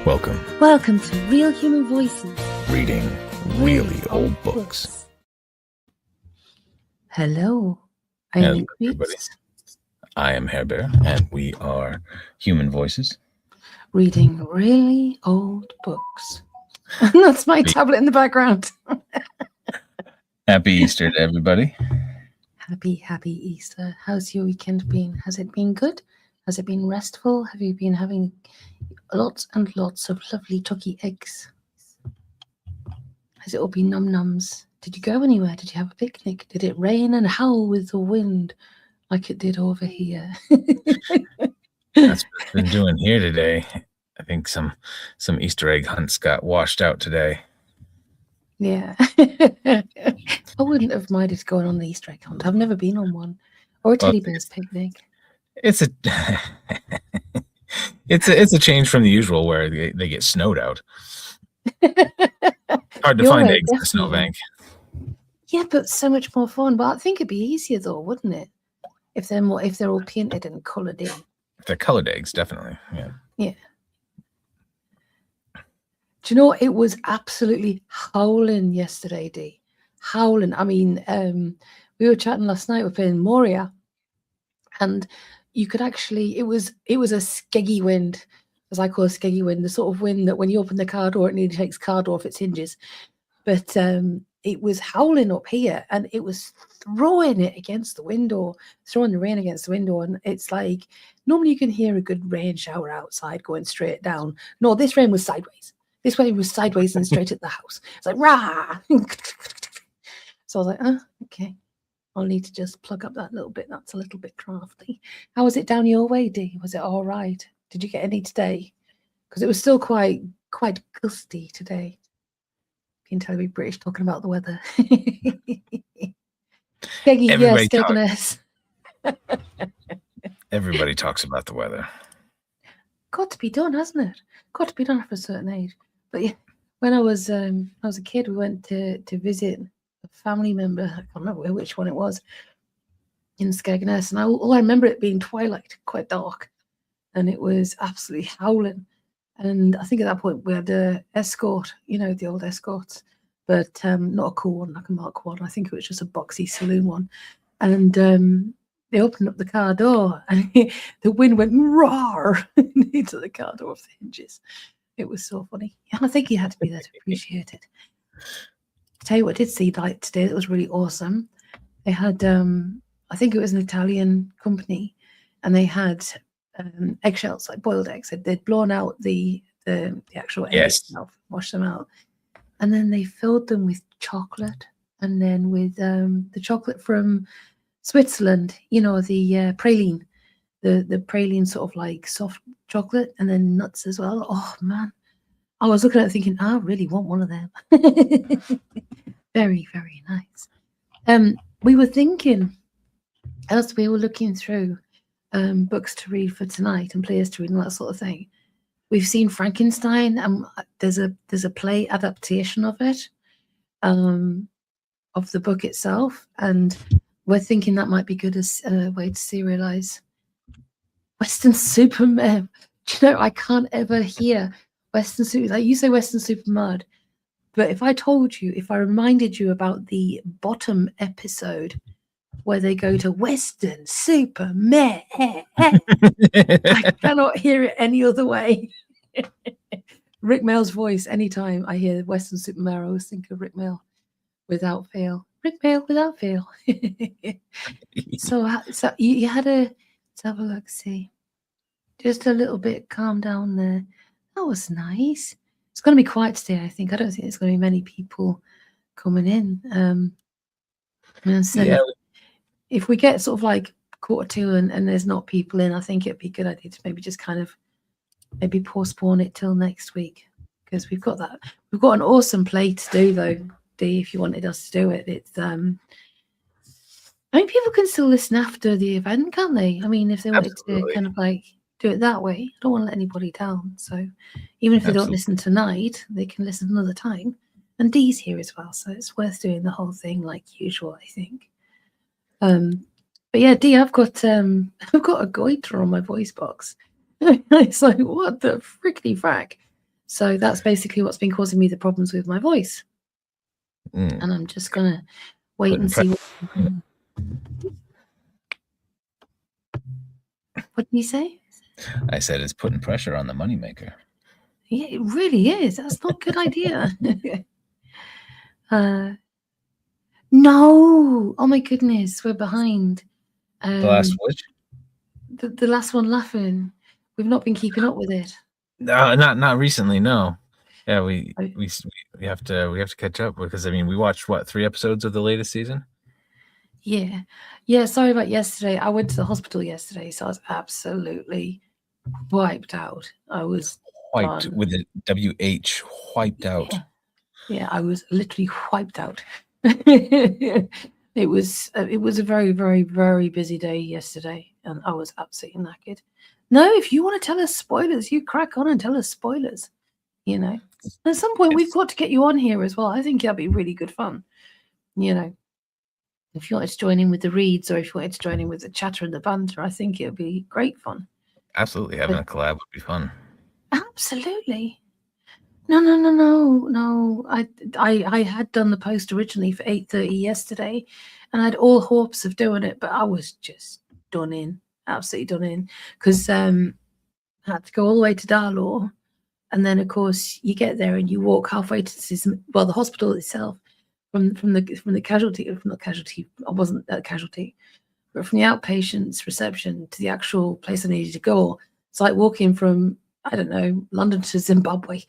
Welcome. Welcome to Real Human Voices. Reading really old books. Hello. I Hello, am everybody. Increase. I am Hair Bear, and we are Human Voices. Reading really old books. That's my tablet in the background. Happy Easter to everybody. Happy Easter. How's your weekend been? Has it been good? Has it been restful? Have you been having lots and lots of lovely turkey eggs? Has it all been num-nums? Did you go anywhere? Did you have a picnic? Did it rain and howl with the wind like it did over here? That's what it's been doing here today. I think some Easter egg hunts got washed out today. Yeah. I wouldn't have minded going on the Easter egg hunt. I've never been on one. Or a teddy bear's picnic. It's a it's a change from the usual where they get snowed out. Hard to find eggs in a snowbank. Yeah, but so much more fun. But I think it'd be easier though, wouldn't it? If they're all painted and coloured in. If they're coloured eggs, definitely. Yeah. Yeah. Do you know it was absolutely howling yesterday, Dee? Howling. I mean, we were chatting last night. We're playing Moria, and you could actually. It was a skeggy wind, as I call a skeggy wind, the sort of wind that when you open the car door, it nearly takes car door off its hinges. But it was howling up here, and it was throwing it against the window, throwing the rain against the window, and it's like normally you can hear a good rain shower outside going straight down. No, this rain was sideways. This way was sideways and straight at the house. It's like, rah! So I was like, oh, okay. I'll need to just plug up that little bit. That's a little bit crafty. How was it down your way, Dee? Was it all right? Did you get any today? Because it was still quite gusty today. You can tell me British talking about the weather. Skeggy, yes, Skegness. Everybody talks about the weather. Got to be done, hasn't it? Got to be done after a certain age. But yeah, when I was a kid, we went to visit a family member. I can't remember which one it was in Skegness, and all I remember it being twilight, quite dark, and it was absolutely howling. And I think at that point we had a escort, the old escorts, but not a cool one like a Mark one. I think it was just a boxy saloon one, and they opened up the car door, and the wind went roar into the car door off the hinges. It was so funny. And I think you had to be there to appreciate it. To tell you what I did see like today that was really awesome. They had, I think it was an Italian company, and they had eggshells, like boiled eggs. They'd blown out the actual egg itself, washed them out, and then they filled them with chocolate, and then with the chocolate from Switzerland, the praline, the praline sort of like soft chocolate, and then nuts as well. Oh man, I was looking at it thinking, I really want one of them. Very, very nice. We were thinking, as we were looking through books to read for tonight and plays to read and that sort of thing, we've seen Frankenstein, and there's a play adaptation of it, of the book itself, and we're thinking that might be good as a way to serialize Western Superman. Do you know, I can't ever hear Western Super. Like you say Western Superman, but if I reminded you about the bottom episode where they go to Western Superman, I cannot hear it any other way. Rick Mail's voice, anytime I hear Western Superman, I always think of Rick Mail without fail. Rick Mail without fail. So you had let's have a look, see. Just a little bit calm down there. That was nice. It's going to be quiet today, I think. I don't think there's going to be many people coming in. If we get sort of like 1:45 and there's not people in, I think it'd be a good idea to maybe just kind of maybe postpone it till next week, because we've got an awesome play to do though, Dee, if you wanted us to do it. It's I mean, people can still listen after the event, can't they? I mean, if they wanted to kind of like do it that way, I don't want to let anybody down. So even if they don't listen tonight, they can listen another time. And Dee's here as well, so it's worth doing the whole thing like usual, I think. But yeah, Dee, I've got a goiter on my voice box. It's like, what the frickety frack? So that's basically what's been causing me the problems with my voice. Mm. And I'm just gonna wait and see. What did you say? I said it's putting pressure on the moneymaker. Yeah, it really is. That's not a good idea. No. Oh my goodness, we're behind. The last which? The last one laughing. We've not been keeping up with it. Not recently, no. Yeah, we have to catch up because I mean we watched what 3 episodes of the latest season. Yeah. Sorry about yesterday. I went to the hospital yesterday, so I was absolutely wiped out. I was Wiped with the WH, wiped out. Yeah, I was literally wiped out. It was a very, very, very busy day yesterday, and I was absolutely knackered. No, if you want to tell us spoilers, you crack on and tell us spoilers. You know, at some point we've got to get you on here as well. I think that'd be really good fun. You know, if you wanted to join in with the reads, or if you wanted to join in with the chatter and the banter, I think it would be great fun. Absolutely, having a collab would be fun. Absolutely. No. I had done the post originally for 8:30 yesterday, and I had all hopes of doing it, but I was just done in, absolutely done in, because I had to go all the way to Darlaw, and then of course you get there and you walk halfway to the hospital itself, from the casualty, from the casualty. I wasn't at casualty, but from the outpatients reception to the actual place I needed to go. It's like walking from, I don't know, London to Zimbabwe.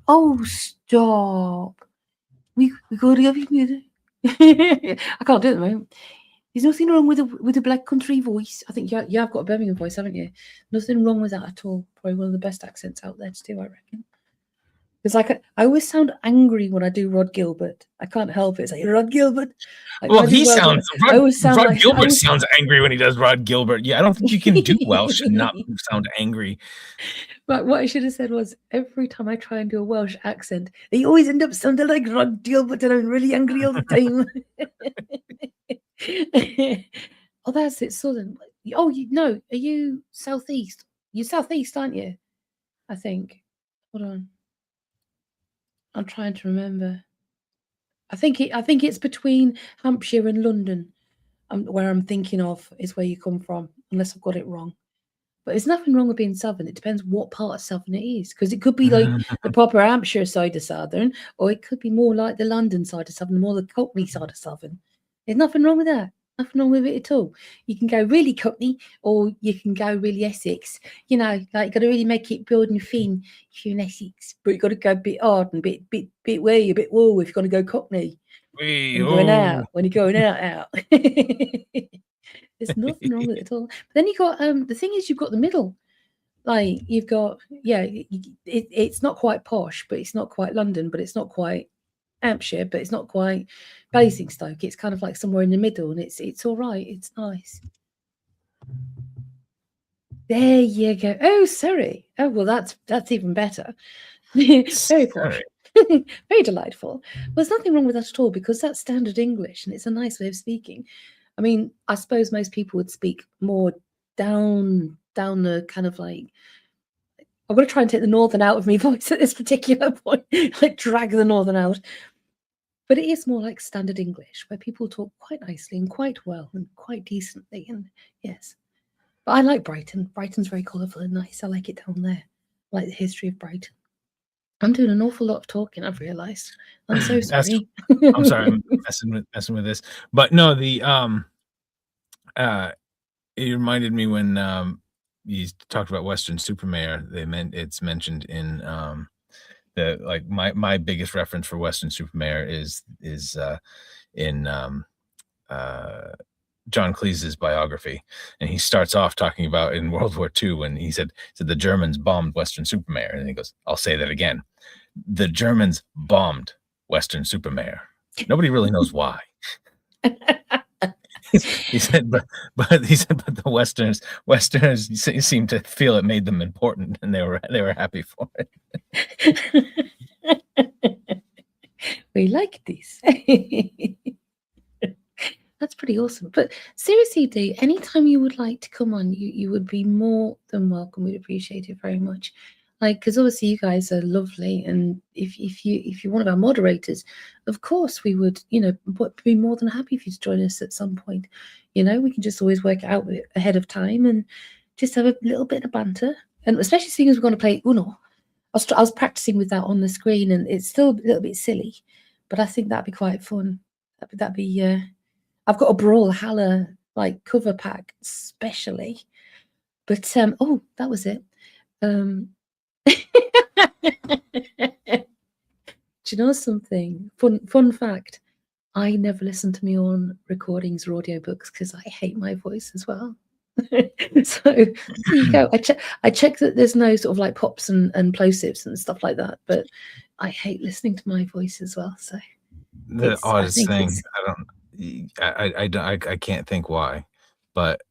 Oh, stop. We go to everything. I can't do it at the moment. There's nothing wrong with a black country voice. I think you have got a Birmingham voice, haven't you? Nothing wrong with that at all. Probably one of the best accents out there to do, I reckon. It's like I always sound angry when I do Rod Gilbert. I can't help it. It's like Rod Gilbert. Like, well, he sounds. Rod Gilbert sounds angry when he does Rod Gilbert. Yeah, I don't think you can do Welsh and not sound angry. But what I should have said was, every time I try and do a Welsh accent, they always end up sounding like Rod Gilbert, and I'm really angry all the time. Oh, that's it, Southern. Oh, are you southeast? You're southeast, aren't you? I think. Hold on. I'm trying to remember. I think it's between Hampshire and London. Where I'm thinking of is where you come from, unless I've got it wrong. But there's nothing wrong with being Southern. It depends what part of Southern it is, because it could be like the proper Hampshire side of Southern, or it could be more like the London side of Southern, more the Cockney side of Southern. There's nothing wrong with that. Nothing wrong with it at all. You can go really Cockney, or you can go really Essex. You know, like you got to really make it broad and thin if you're in Essex, but you got to go a bit hard and a bit wee, a bit woo if you're going to go Cockney. When you're going out. There's nothing wrong with it at all. But then you got the thing is, you've got the middle. Like you've got it's not quite posh, but it's not quite London, but it's not quite Hampshire, but it's not quite Basingstoke. It's kind of like somewhere in the middle, and it's all right. It's nice. There you go. Oh, sorry. Oh, well, that's even better. Very posh. Very delightful. Well, there's nothing wrong with that at all, because that's standard English and it's a nice way of speaking. I mean, I suppose most people would speak more down the kind of like, I'm going to try and take the northern out of me voice at this particular point, like drag the northern out. But it is more like standard English, where people talk quite nicely and quite well and quite decently. And yes, but I like Brighton. Brighton's very colourful and nice. I like it down there. I like the history of Brighton. I'm doing an awful lot of talking, I've realised. I'm so sorry. I'm sorry, I'm messing with this. But no, it reminded me when you talked about Western Supermare. It's mentioned in the, like, my biggest reference for Western Supermare is in John Cleese's biography, and he starts off talking about in World War II when he said the Germans bombed Western Supermare, and he goes, "I'll say that again. The Germans bombed Western Supermare. Nobody really knows why." he said, but the Westerners seemed to feel it made them important, and they were happy for it. We like this. That's pretty awesome. But seriously, Dee, anytime you would like to come on, you would be more than welcome. We'd appreciate it very much. Like, because obviously you guys are lovely, and if you're one of our moderators, of course we would, be more than happy for you to join us at some point. We can just always work it out ahead of time and just have a little bit of banter. And especially seeing as we're going to play Uno, I was practicing with that on the screen, and it's still a little bit silly, but I think that'd be quite fun. That'd be. I've got a Brawlhalla like cover pack, especially. But oh, that was it. Do you know something? Fun fact. I never listen to my own recordings or audiobooks because I hate my voice as well. So there you go. I check that there's no sort of like pops and plosives and stuff like that, but I hate listening to my voice as well. So The oddest thing, I can't think why, but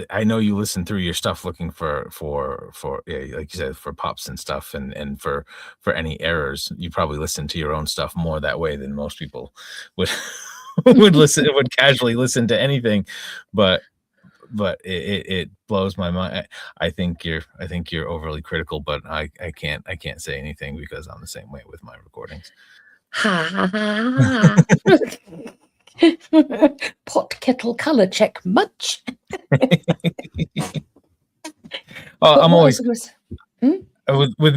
I know you listen through your stuff looking for yeah, like you said, for pops and stuff, and for any errors. You probably listen to your own stuff more that way than most people would would casually listen to anything, but it blows my mind. I think you're overly critical, but I can't say anything because I'm the same way with my recordings. Ha. Pot kettle color check much. I'm always with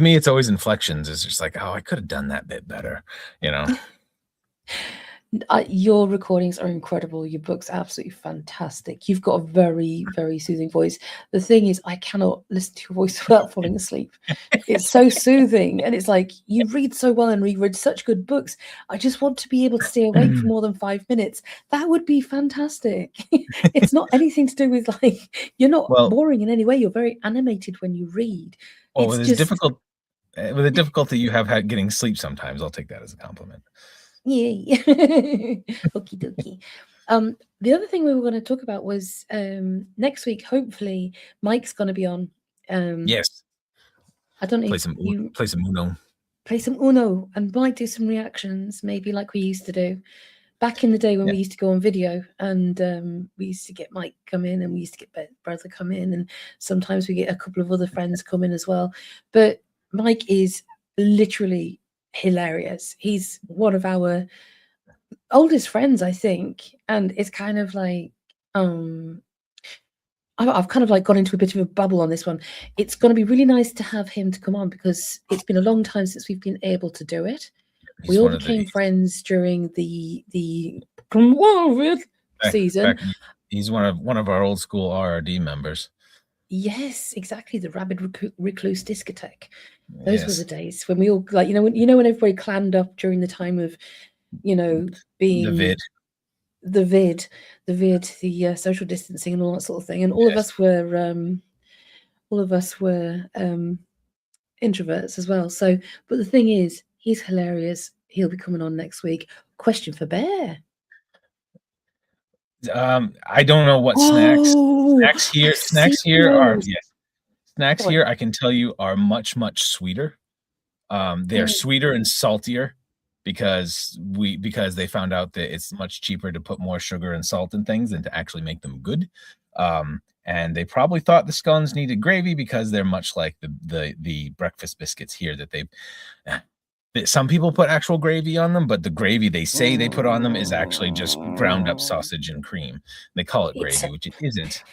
me. It's always inflections. It's just like, oh, I could have done that bit better, Your recordings are incredible. Your book's absolutely fantastic. You've got a very, very soothing voice. The thing is, I cannot listen to your voice without falling asleep. It's so soothing, and it's like you read so well and reread such good books. I just want to be able to stay awake for more than 5 minutes. That would be fantastic. It's not anything to do with like you're not boring in any way. You're very animated when you read. Well, with the difficulty you have had getting sleep sometimes, I'll take that as a compliment. Yay. Okie dokie. The other thing we were going to talk about was next week, hopefully, Mike's going to be on. Yes. I don't know play if some you play some Uno. Play some Uno and might do some reactions, maybe like we used to do back in the day when we used to go on video, and we used to get Mike come in, and we used to get brother come in, and sometimes we get a couple of other friends come in as well. But Mike is literally hilarious. He's one of our oldest friends, I think, and it's kind of like I've kind of like gone into a bit of a bubble on this one. It's going to be really nice to have him to come on because it's been a long time since we've been able to do it. We all became friends during the season. He's one of our old school RRD members. Yes, exactly. The Rabid Recluse Discotheque. Those were the days when we all like, when everybody clammed up during the time of, being the vid, the social distancing and all that sort of thing. And all of us were introverts as well. So, but the thing is, he's hilarious. He'll be coming on next week. Question for Bear. I don't know what snacks here are. Yes, snacks here I can tell you are much sweeter. They are sweeter and saltier because they found out that it's much cheaper to put more sugar and salt in things than to actually make them good. And they probably thought the scones needed gravy because they're much like the breakfast biscuits here that some people put actual gravy on them, but the gravy they say they put on them is actually just ground up sausage and cream. They call it gravy, which it isn't.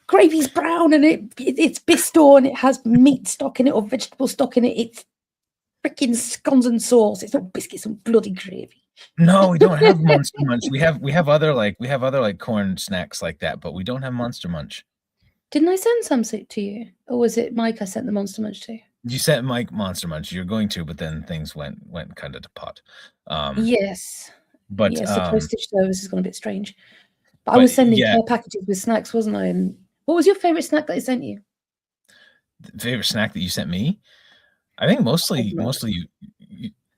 Gravy's brown and it's Bisto and it has meat stock in it or vegetable stock in it. It's freaking scones and sauce. It's not biscuits and bloody gravy. No, we don't have Monster Munch. We have other corn snacks like that, but we don't have Monster Munch. Didn't I send some to you, or was it Mike I sent the Monster Munch to? You sent Mike Monster Munch. You're going to, but then things went kind of to pot. Yes, but yes, the postage service has gone a bit strange. But I was sending care packages with snacks, wasn't I? And what was your favorite snack that I sent you? The favorite snack that you sent me? I think mostly you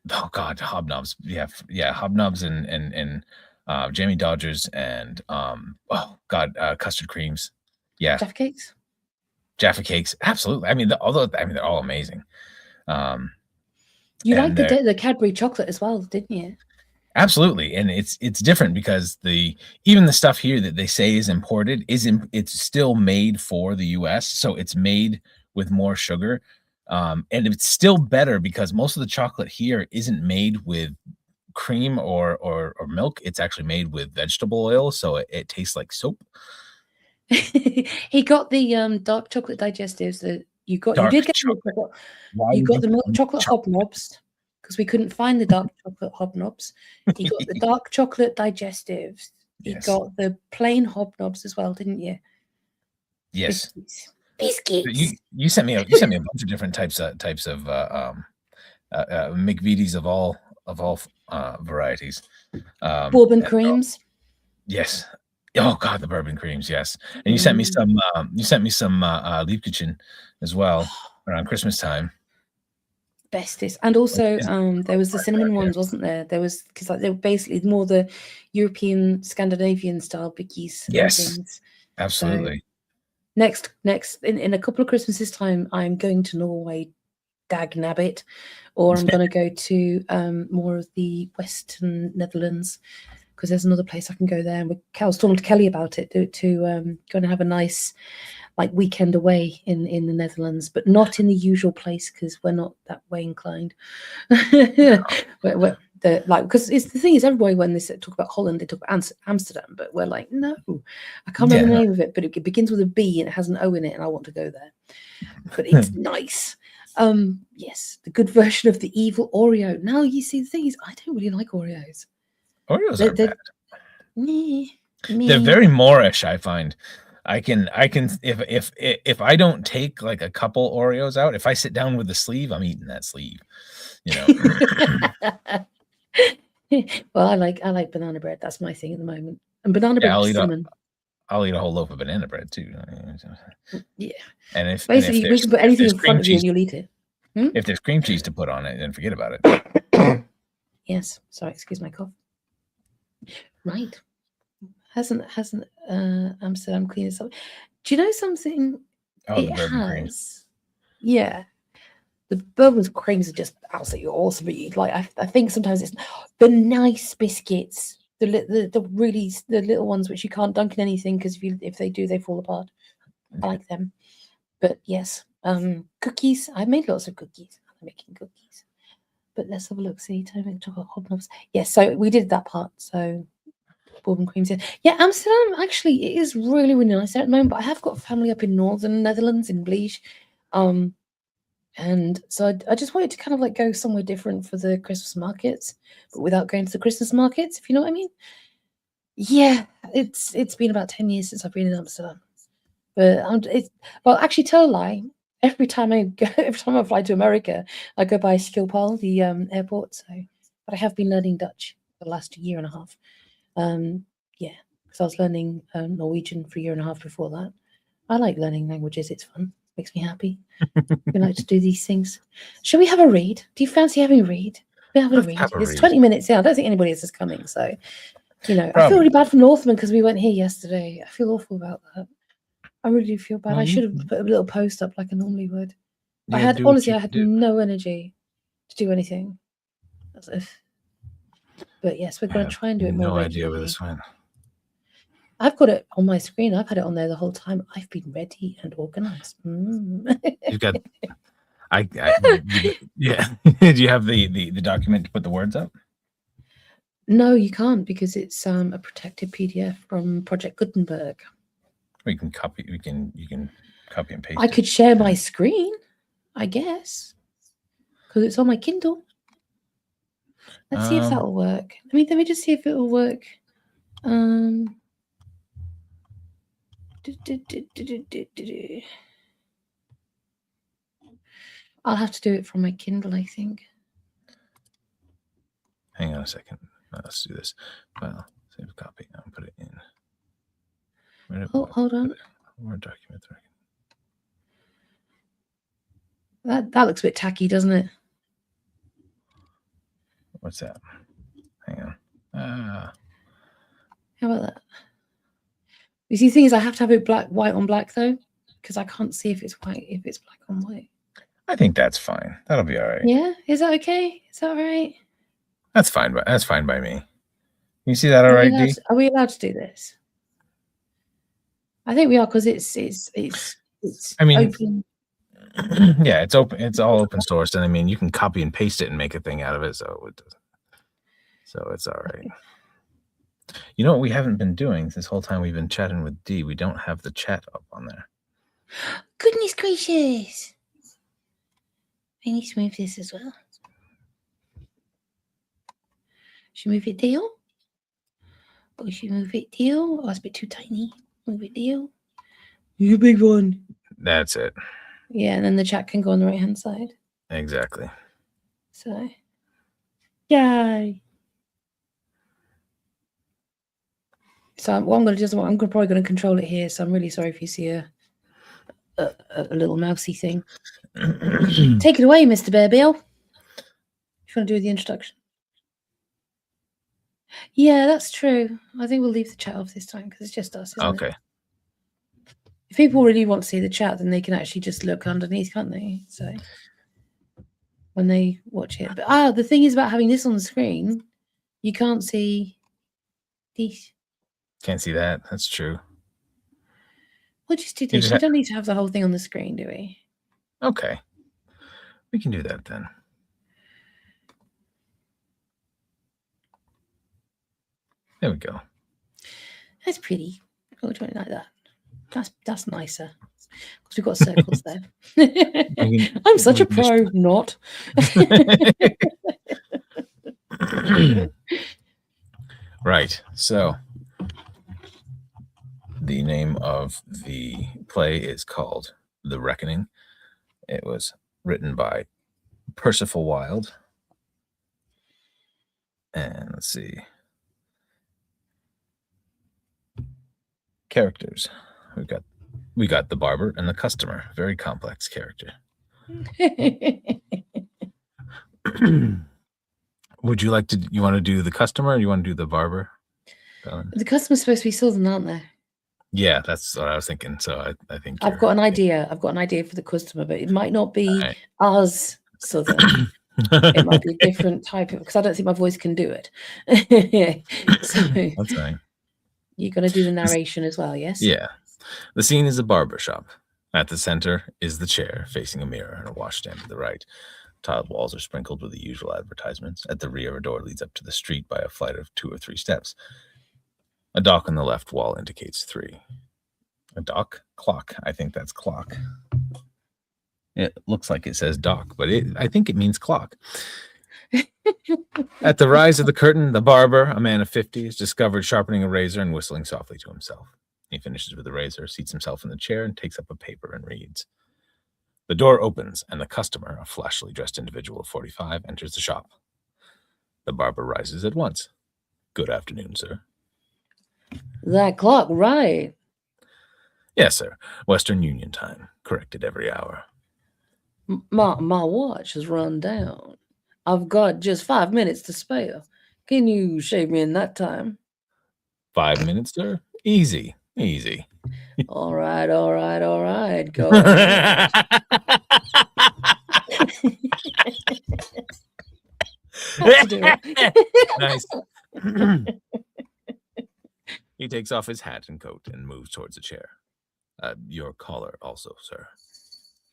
oh God, hobnobs. Yeah, hobnobs and Jamie Dodgers and custard creams. Yeah, Jaffa cakes, absolutely. I mean, they're all amazing. You liked the Cadbury chocolate as well, didn't you? Absolutely, and it's different because even the stuff here that they say is imported it's still made for the U.S., so it's made with more sugar, and it's still better because most of the chocolate here isn't made with cream or milk. It's actually made with vegetable oil, so it tastes like soap. He got the dark chocolate digestives that you Dark did get chocolate. Why you would got the milk put chocolate hobnobs because we couldn't find the dark chocolate hobnobs. You got the dark chocolate digestives. You Yes. got the plain hobnobs as well, didn't you? Yes. Biscuits. You sent me a bunch of different types of McVitie's of all varieties. Bourbon creams. Yes. Oh God, the bourbon creams. Yes, and you sent me some. Liebkitchen as well around Christmas time. Bestest, and also there was the cinnamon ones, wasn't there? There was because like they were basically more the European, Scandinavian style bickies. Yes, and things. absolutely. So next in a couple of Christmases time, I'm going to Norway, dag nabbit, or I'm going to go to more of the Western Netherlands because there's another place I can go there. And I was talking to Kelly about it to go and have a nice like weekend away in the Netherlands, but not in the usual place because we're not that way inclined. Because it's the thing is everybody when they talk about Holland they talk about Amsterdam, but we're like no, I can't remember the name of it, but it begins with a B and it has an O in it, and I want to go there. But it's nice. Yes, the good version of the evil Oreo. Now you see the thing is I don't really like Oreos. Oreos are bad. They're very Moorish, I find. I can if I don't take like a couple Oreos out, if I sit down with the sleeve, I'm eating that sleeve. You know. Well, I like banana bread. That's my thing at the moment. And banana bread with cinnamon. I'll eat a whole loaf of banana bread too. Yeah. And if basically we can put anything in front of you and you'll eat it. If there's cream cheese to put on it, then forget about it. Yes. Sorry, excuse my cough. Right. Hasn't Amsterdam cleaned itself? Do you know something? Oh, the bourbon creams. Yeah. The bourbon creams are just absolutely awesome. Like I think sometimes it's the nice biscuits, the really the little ones which you can't dunk in anything because if they do they fall apart. I like them. But yes, cookies. I made lots of cookies. I'm making cookies. But let's have a look. See, make chocolate hobnobs. Yes, so we did that part. So bourbon creams. Yeah, Amsterdam actually it is really really nice there at the moment. But I have got family up in northern Netherlands in Liege, and so I just wanted to kind of like go somewhere different for the Christmas markets, but without going to the Christmas markets, if you know what I mean. Yeah, it's been about 10 years since I've been in Amsterdam, but actually tell a lie. Every time I fly to America, I go by Schiphol, the airport. So, but I have been learning Dutch for the last year and a half. Yeah, because I was learning Norwegian for a year and a half before that. I like learning languages. It's fun. Makes me happy. We like to do these things. Shall we have a read? Do you fancy having a read? We're having a read. It's 20 minutes. Yeah, I don't think anybody else is coming. So, you know, I feel really bad for Northman because we went here yesterday. I feel awful about that. I really do feel bad. I should have put a little post up like I normally would. I had no energy to do anything. But yes, we're going to try and do it more regularly. Idea where this went. I've got it on my screen. I've had it on there the whole time. I've been ready and organized. You've got. Yeah. Do you have the document to put the words up? No, you can't because it's a protected PDF from Project Gutenberg. You can copy. You can copy and paste. I could share my screen, I guess, because it's on my Kindle. Let's see if that will work. Let me just see if it will work. I'll have to do it from my Kindle, I think. Hang on a second. Let's do this. File, save copy, and put it in. Hold on. Word document. That looks a bit tacky, doesn't it? What's that? Hang on. How about that? You see, the thing is, I have to have it white on black though, because I can't see if it's white, if it's black on white. I think that's fine. That'll be all right. Yeah, is that okay? Is that all right? That's fine. That's fine by me. You see that all right, D? Are we allowed to do this? I think we are, because it's I mean, open. yeah, it's open. It's all open source, and I mean, you can copy and paste it and make a thing out of it. So it's all right. You know what we haven't been doing this whole time we've been chatting with D? We don't have the chat up on there. Goodness gracious! I need to move this as well. Should we move it deal? Or should we move it deal? Oh, it's a bit too tiny. Move it deal. You big one. That's it. Yeah, and then the chat can go on the right hand side. Exactly. So, yay! So what I'm going to do, I'm probably going to control it here. So I'm really sorry if you see a little mousy thing. Take it away, Mr. Bear Bill. If you want to do the introduction. Yeah, that's true. I think we'll leave the chat off this time because it's just us, isn't it? If people really want to see the chat, then they can actually just look underneath, can't they? So when they watch it. But the thing is about having this on the screen, you can't see these. Can't see that. That's true. We'll just do this. We don't need to have the whole thing on the screen, do we? Okay. We can do that then. There we go. That's pretty. Oh, do you like that? That's nicer. Because we've got circles there. I'm such a pro, not. Right. So the name of the play is called The Reckoning. It was written by Percival Wilde. And let's see. Characters. We got the barber and the customer. Very complex character. Would you like to? You want to do the customer, or you want to do the barber? The customer's supposed to be Southern, aren't they? Yeah, that's what I was thinking. So I think I've got an idea. I've got an idea for the customer, but it might not be as Southern. It might be a different type of, because I don't think my voice can do it. So that's fine. You're going to do the narration as well, yes? Yeah. The scene is a barber shop. At the center is the chair facing a mirror and a washstand to the right. Tiled walls are sprinkled with the usual advertisements. At the rear, a door leads up to the street by a flight of 2 or 3 steps. A dock on the left wall indicates 3. A dock? Clock. I think that's clock. It looks like it says dock, but I think it means clock. At the rise of the curtain, the barber, a man of 50, is discovered sharpening a razor and whistling softly to himself. He finishes with the razor, seats himself in the chair, and takes up a paper and reads. The door opens, and the customer, a flashily dressed individual of 45, enters the shop. The barber rises at once. Good afternoon, sir. That clock, right? Yes, sir. Western Union time, corrected every hour. My watch has run down. I've got just 5 minutes to spare. Can you shave me in that time? 5 minutes, sir? Easy. All right. Go ahead. Nice. He takes off his hat and coat and moves towards a chair. Your collar also, sir.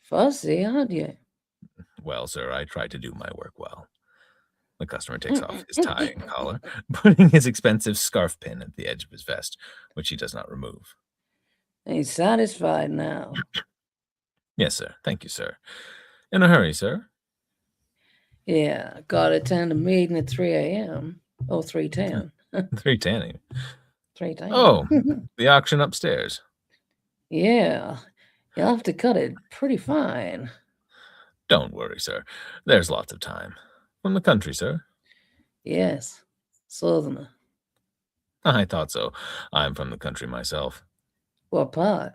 Fussy, aren't you? Well, sir, I try to do my work well. The customer takes off his tie and collar, putting his expensive scarf pin at the edge of his vest, which he does not remove. He's satisfied now. Yes, sir. Thank you, sir. In a hurry, sir? Yeah, got to attend a meeting at 3 a.m. Oh, 3:10. 3:10. 3:10. Oh, the auction upstairs. Yeah, you'll have to cut it pretty fine. Don't worry, sir. There's lots of time. From the country, sir? Yes, Southerner. I thought so. I'm from the country myself. What part?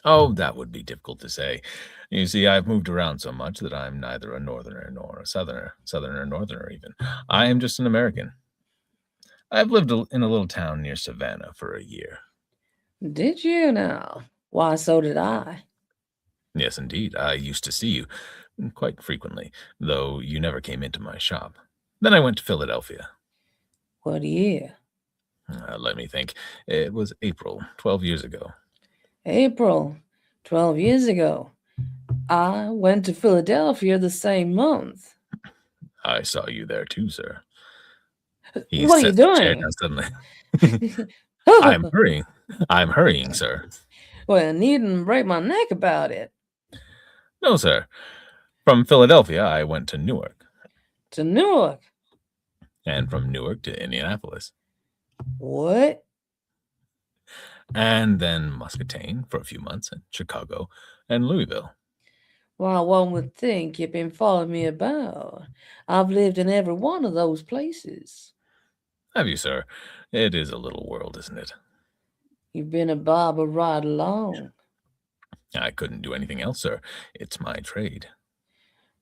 Oh, that would be difficult to say. You see, I've moved around so much that I'm neither a northerner nor a southerner or northerner even. I am just an American. I've lived in a little town near Savannah for a year. Did you now? Why, so did I. Yes, indeed. I used to see you quite frequently, though you never came into my shop. Then I went to Philadelphia. What year? Let me think. It was April, 12 years ago. April, 12 years ago. I went to Philadelphia the same month. I saw you there too, sir. He What are you sets the chair doing? down suddenly. I'm hurrying. I'm hurrying, sir. Well, I needn't break my neck about it. No, sir. From Philadelphia, I went to Newark, To Newark. and from Newark to Indianapolis, What? and then Muscatine for a few months, and Chicago, and Louisville. Well, one would think you've been following me about. I've lived in every one of those places. Have you, sir? It is a little world, isn't it? You've been a barber right along. I couldn't do anything else, sir. It's my trade.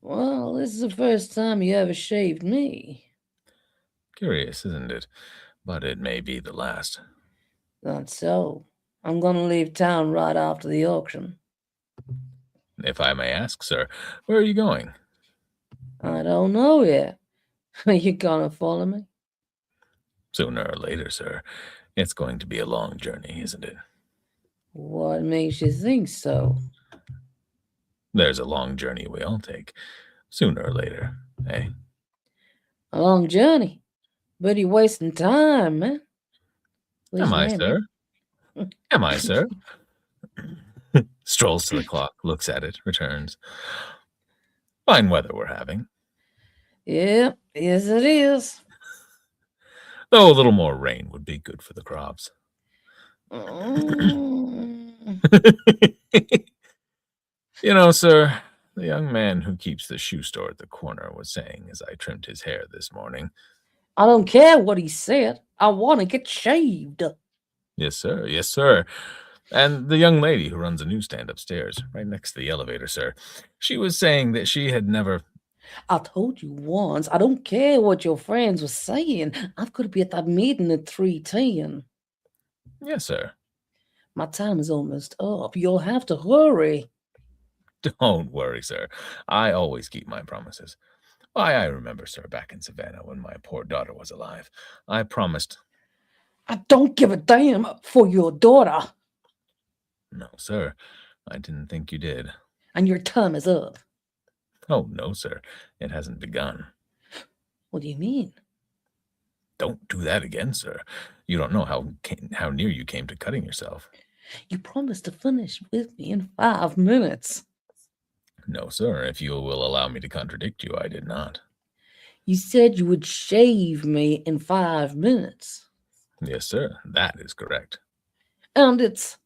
Well, this is the first time you ever shaved me. Curious, isn't it? But it may be the last. Not so. I'm going to leave town right after the auction. If I may ask, sir, where are you going? I don't know yet. Are you going to follow me? Sooner or later, sir. It's going to be a long journey, isn't it? What makes you think so? There's a long journey we all take, sooner or later, eh? A long journey. But you're wasting time, man. Am I, sir? Am I, sir? Strolls to the clock, looks at it, returns. Fine weather we're having. Yeah, yes it is. Though a little more rain would be good for the crops. Mm. You know, sir, the young man who keeps the shoe store at the corner was saying as I trimmed his hair this morning. I don't care what he said. I want to get shaved. Yes, sir. Yes, sir. And the young lady who runs a newsstand upstairs, right next to the elevator, sir, she was saying that she had never. I told you once, I don't care what your friends were saying. I've got to be at that meeting at 3:10. Yes, sir. My time is almost up. You'll have to hurry. Don't worry, sir. I always keep my promises. Why, I remember, sir, back in Savannah when my poor daughter was alive. I promised. I don't give a damn for your daughter. No, sir. I didn't think you did. And your time is up. Oh, no, sir. It hasn't begun. What do you mean? Don't do that again, sir. You don't know how near you came to cutting yourself. You promised to finish with me in 5 minutes. No, sir. If you will allow me to contradict you, I did not. You said you would shave me in 5 minutes. Yes, sir. That is correct. And it's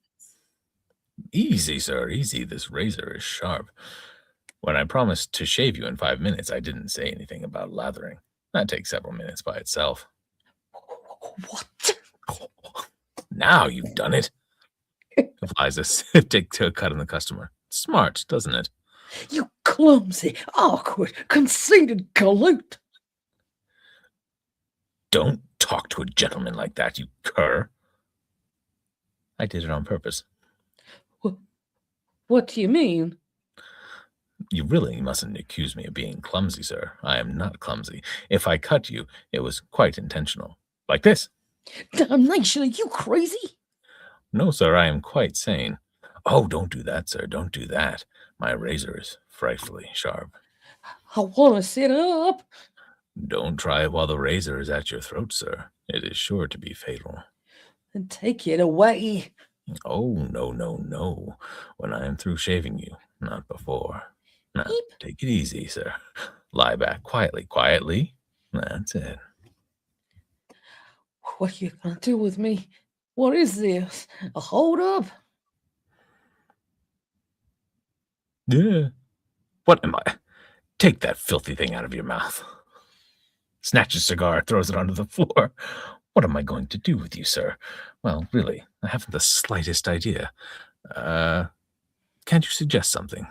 Easy, sir. Easy. This razor is sharp. When I promised to shave you in 5 minutes, I didn't say anything about lathering. That takes several minutes by itself. what? Now you've done it. Applies a take to a cut on the customer. Smart, doesn't it? You clumsy, awkward, conceited galoot. Don't talk to a gentleman like that, you cur. I did it on purpose. What do you mean? You really mustn't accuse me of being clumsy, sir. I am not clumsy. If I cut you, it was quite intentional. Like this. Damnation, are you crazy? No, sir, I am quite sane. Oh, don't do that, sir. Don't do that. My razor is frightfully sharp. I want to sit up. Don't try it while the razor is at your throat, sir. It is sure to be fatal. And take it away. Oh, no, no, no. When I am through shaving you, not before. Now, Beep. take it easy, sir. Lie back quietly, quietly. That's it. What are you going to do with me? What is this? A hold up? Yeah. What am I? Take that filthy thing out of your mouth. Snatches cigar, throws it onto the floor. What am I going to do with you, sir? Well, really, I haven't the slightest idea. Can't you suggest something?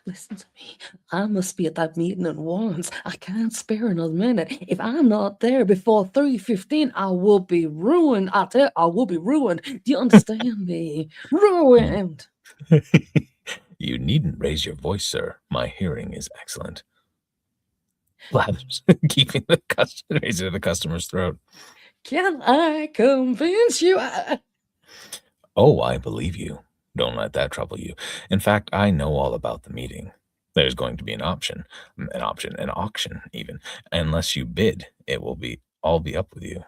Listen to me. I must be at that meeting at once. I can't spare another minute. If I'm not there before 3:15, I will be ruined. I will be ruined. Do you understand me? Ruined. You needn't raise your voice, sir. My hearing is excellent. Blathers, keeping the razor to the customer's throat. Can I convince you? Oh, I believe you. Don't let that trouble you. In fact, I know all about the meeting. There's going to be an auction, even. Unless you bid, it will all be up with you.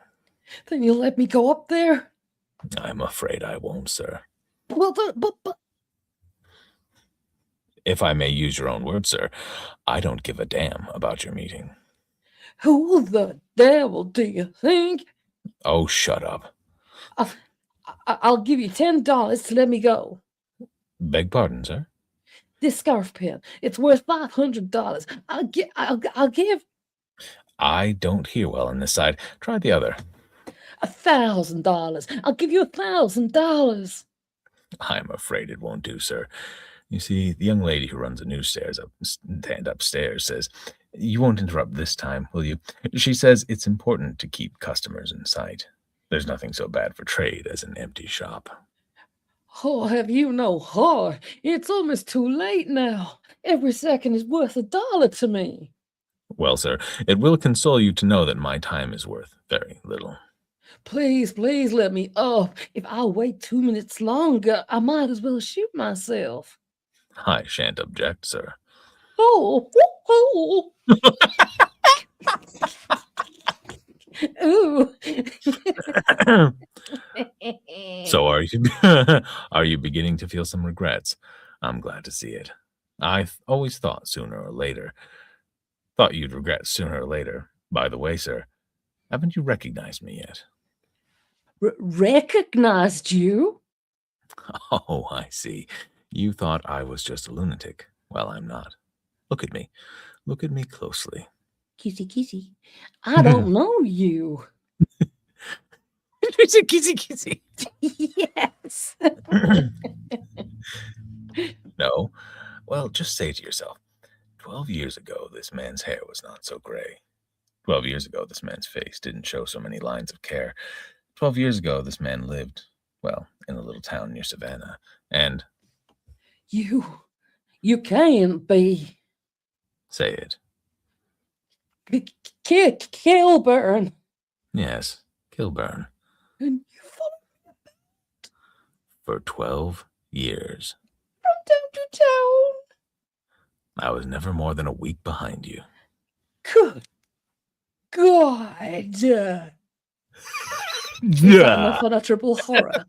Then you'll let me go up there? I'm afraid I won't, sir. Well, but If I may use your own words, sir, I don't give a damn about your meeting. who the devil do you think? Oh, shut up. I'll give you $10 to let me go. Beg pardon, sir? This scarf pin, it's worth $500. I'll give I don't hear well on this side. Try the other. $1,000. I'll give you $1,000. I'm afraid it won't do, sir. You see, the young lady who runs the newsstand upstairs says, you won't interrupt this time, will you? She says it's important to keep customers in sight. There's nothing so bad for trade as an empty shop. Oh, have you no heart? It's almost too late now. Every second is worth $1 to me. Well, sir, it will console you to know that my time is worth very little. Please let me up. If I wait 2 minutes longer, I might as well shoot myself. I shan't object, sir. Oh. Ooh. So are you beginning to feel some regrets? I'm glad to see it. I've always thought you'd regret sooner or later. By the way, sir, haven't you recognized me yet? Recognized you? Oh, I see. You thought I was just a lunatic. Well, I'm not. Look at me. Look at me closely. Kissy. I don't know you. It's a kissy. Yes. No? Well, just say to yourself, 12 years ago, this man's hair was not so gray. 12 years ago, this man's face didn't show so many lines of care. 12 years ago, this man lived, well, in a little town near Savannah, and... You can't be. Say it. Kilburn. Yes, Kilburn. And you followed me For 12 years. from town to town. I was never more than a week behind you. Good God. Yeah. Unutterable horror.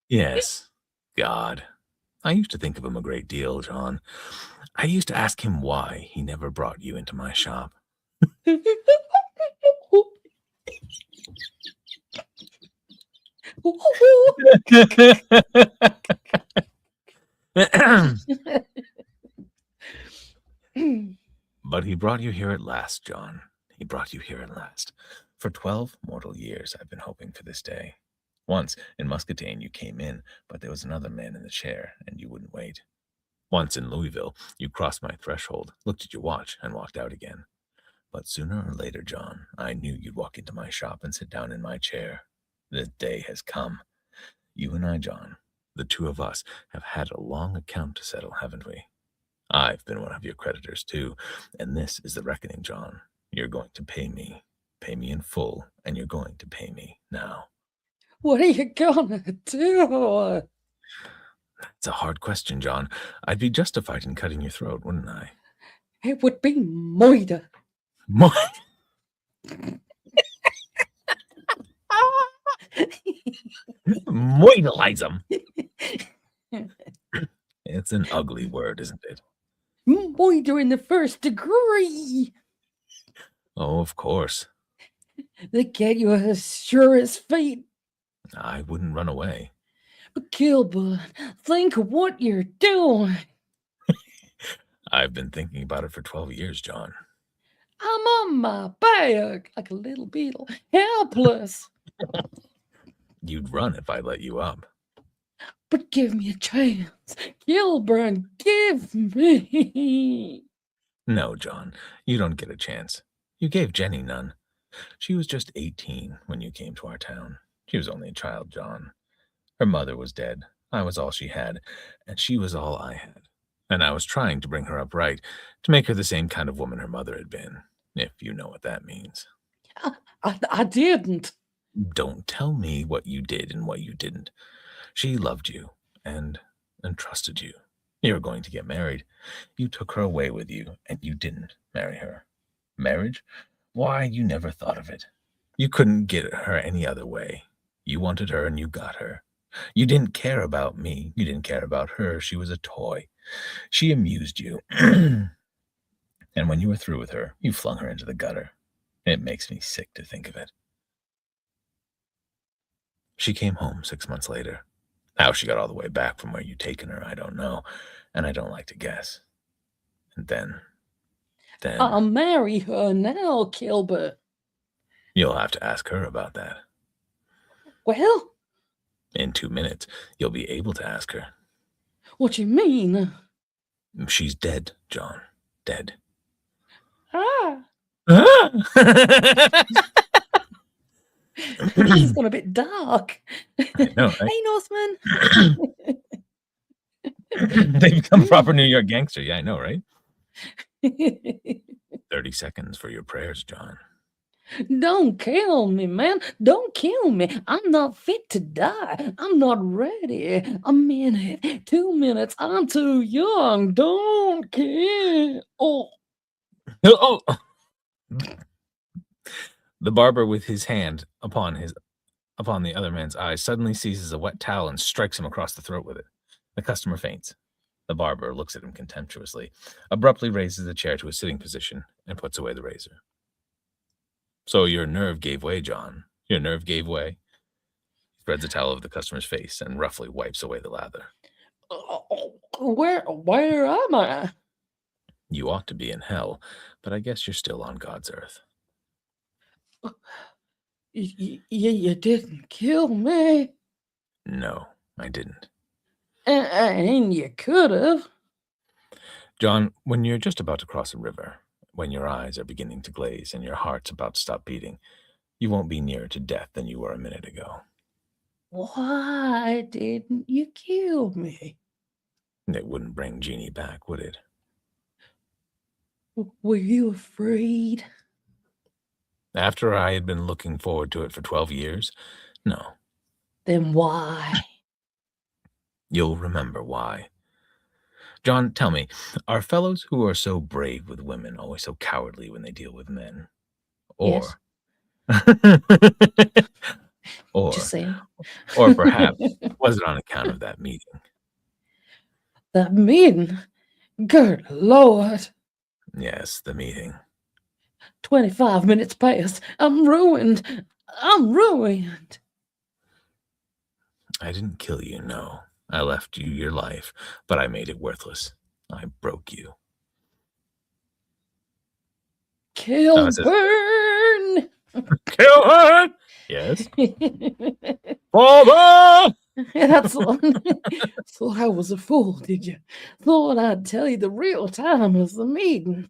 Yes, God. I used to think of him a great deal, John. I used to ask him why he never brought you into my shop. But he brought you here at last, John. He brought you here at last. For 12 mortal years, I've been hoping for this day. Once in Muscatine, you came in, but there was another man in the chair, and you wouldn't wait. Once in Louisville, you crossed my threshold, looked at your watch, and walked out again. But sooner or later, John, I knew you'd walk into my shop and sit down in my chair. The day has come. You and I, John, the two of us, have had a long account to settle, haven't we? I've been one of your creditors, too, and this is the reckoning, John. You're going to pay me in full, and you're going to pay me now. What are you gonna do? It's a hard question, John. I'd be justified in cutting your throat, wouldn't I? It would be murder. Moidalize them. It's an ugly word, isn't it? Murder in the first degree. Oh, of course. They get you as sure as fate. I wouldn't run away. But Gilbert, think of what you're doing. I've been thinking about it for 12 years, John. I'm on my back like a little beetle, helpless. You'd run if I let you up. But give me a chance. Gilbert, give me. No, John, you don't get a chance. You gave Jenny none. She was just 18 when you came to our town. She was only a child, John. Her mother was dead. I was all she had, and she was all I had. And I was trying to bring her up right, to make her the same kind of woman her mother had been, if you know what that means. I didn't. Don't tell me what you did and what you didn't. She loved you and trusted you. You were going to get married. You took her away with you, and you didn't marry her. Marriage? Why, you never thought of it. You couldn't get her any other way. You wanted her, and you got her. You didn't care about me. You didn't care about her. She was a toy. She amused you. And when you were through with her, you flung her into the gutter. It makes me sick to think of it. She came home 6 months later. How she got all the way back from where you'd taken her, I don't know, and I don't like to guess. And then I'll marry her now, Gilbert. You'll have to ask her about that. Well? In 2 minutes, you'll be able to ask her. What do you mean? She's dead, John. Dead. Ah. Ah! This has gone a bit dark. I know, right? Hey, Northman. They become proper New York gangster. Yeah, I know, right? 30 seconds for your prayers, John. Don't kill me, man. Don't kill me. I'm not fit to die. I'm not ready. A minute, 2 minutes. I'm too young. Don't kill. Oh. Oh. The barber, with his hand upon the other man's eyes, suddenly seizes a wet towel and strikes him across the throat with it. The customer faints. The barber looks at him contemptuously, abruptly raises the chair to a sitting position, and puts away the razor. So your nerve gave way, John. Your nerve gave way. He spreads a towel over the customer's face and roughly wipes away the lather. Where am I? You ought to be in hell, but I guess you're still on God's earth. You didn't kill me. No, I didn't. And you could have. John, when you're just about to cross a river, when your eyes are beginning to glaze and your heart's about to stop beating, you won't be nearer to death than you were a minute ago. Why didn't you kill me? It wouldn't bring Jeannie back, would it? Were you afraid? After I had been looking forward to it for 12 years? No. Then why? You'll remember why. John, tell me, are fellows who are so brave with women always so cowardly when they deal with men? Or... Yes. or... Just saying. Or perhaps, was it on account of that meeting? That meeting? Good Lord. Yes, the meeting. 25 minutes past. I'm ruined. I'm ruined. I didn't kill you, no. I left you your life, but I made it worthless. I broke you. Kill burn. Kill her! Yes. Father! That's what. Thought I was a fool, did you? Thought I'd tell you the real time of the meeting.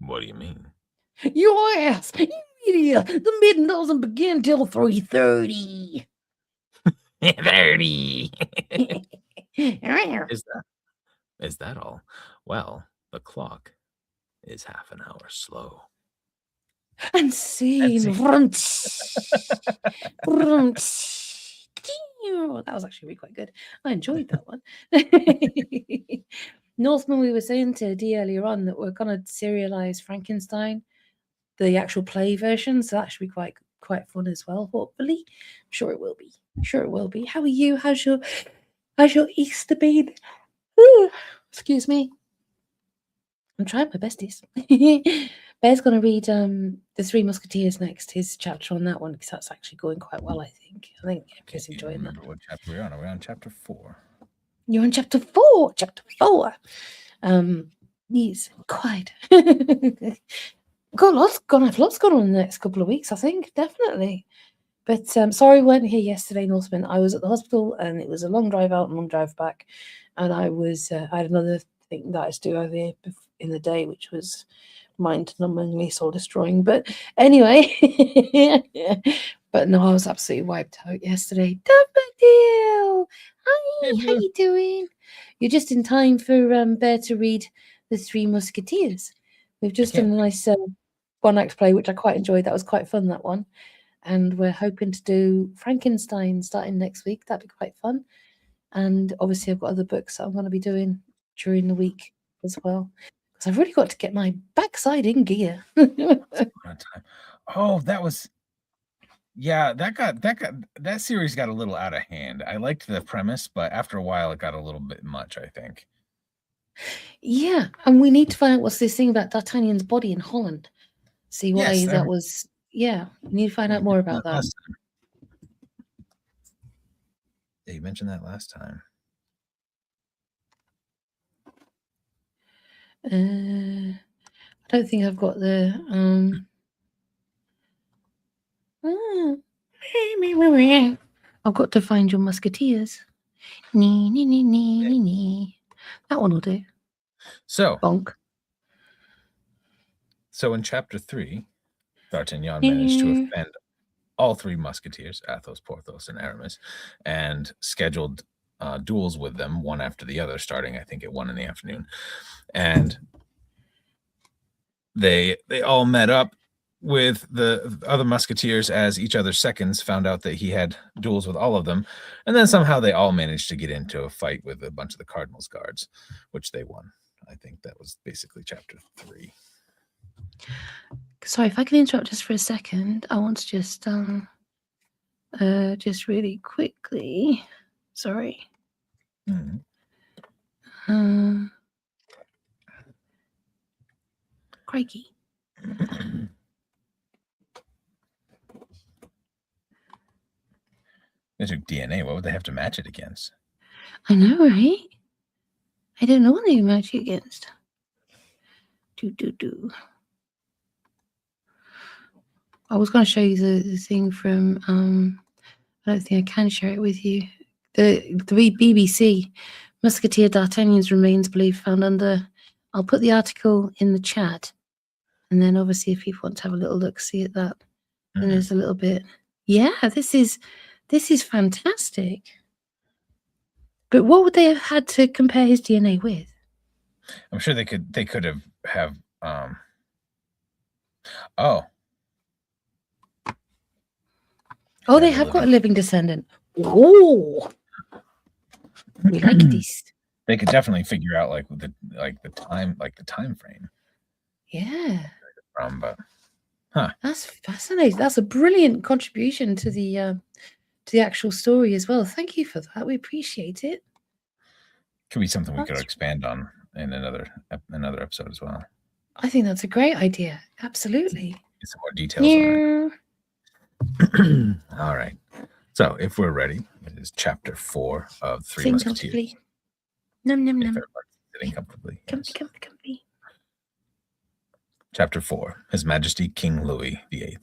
What do you mean? Your ass, you idiot! The meeting doesn't begin till 3:30. 30. Is that all? Well, the clock is half an hour slow. And scene. That was actually really quite good. I enjoyed that one. Northman, we were saying to Dee earlier on that we're going to serialize Frankenstein, the actual play version, so that should be quite fun as well, hopefully. I'm sure it will be. How are you? How's your Easter been? Ooh, excuse me. I'm trying my bestest. Bear's going to read the Three Musketeers next, his chapter on that one, because that's actually going quite well, I think. Bear's enjoying that. What chapter we're on? Are we on chapter 4? You're on chapter 4. Chapter 4. He's quite. Gonna have lots going on in the next couple of weeks, I think, definitely. But sorry we weren't here yesterday, Northman. I was at the hospital and it was a long drive out and long drive back. And I had another thing that I had to do earlier in the day, which was mind-numbingly soul-destroying. But anyway, but no, I was absolutely wiped out yesterday. Daffodil! Hi, how you doing? you're just in time for Bear to read the Three Musketeers. We've just done a nice one-act play, which I quite enjoyed. That was quite fun, that one. And we're hoping to do Frankenstein starting next week. That'd be quite fun. And obviously, I've got other books that I'm going to be doing during the week as well. Because I've really got to get my backside in gear. Oh, that was... Yeah, that series got a little out of hand. I liked the premise, but after a while it got a little bit much, I think. Yeah, and we need to find out what's this thing about D'Artagnan's body in Holland. See why that was. Yeah, we need to find out more about that. Yeah, you mentioned that last time. I don't think I've got the I've got to find your musketeers. Nee, nee, nee, nee, nee, nee. That one will do. So, bonk. So in chapter 3, D'Artagnan managed to offend all 3 musketeers, Athos, Porthos, and Aramis, and scheduled duels with them, one after the other, starting, I think, at 1 in the afternoon. And they all met up with the other musketeers as each other's seconds, found out that he had duels with all of them, and then somehow they all managed to get into a fight with a bunch of the Cardinal's guards, which they won. I think that was basically chapter 3. Sorry, if I can interrupt just for a second, I want to just really quickly. Sorry. Crikey. They took DNA. What would they have to match it against? I know, right? I don't know what they match it against. I was going to show you the thing from. I don't think I can share it with you. The BBC Musketeer D'Artagnan's remains believed found under. I'll put the article in the chat, and then obviously if people want to have a little look, see at that. And there's a little bit. Yeah, this is fantastic. But what would they have had to compare his DNA with? I'm sure they could have they have got a living descendant. Oh, we like this. They could definitely figure out the time frame. Yeah. But that's fascinating. That's a brilliant contribution to the actual story as well. Thank you for that. We appreciate it. Could be something we could expand on in another episode as well. I think that's a great idea. Absolutely. Get some more details on it. All right. So if we're ready, it is chapter 4 of Three Musketeers. Num num num. Sitting comfortably. Comfy. Chapter 4. His Majesty King Louis VIII.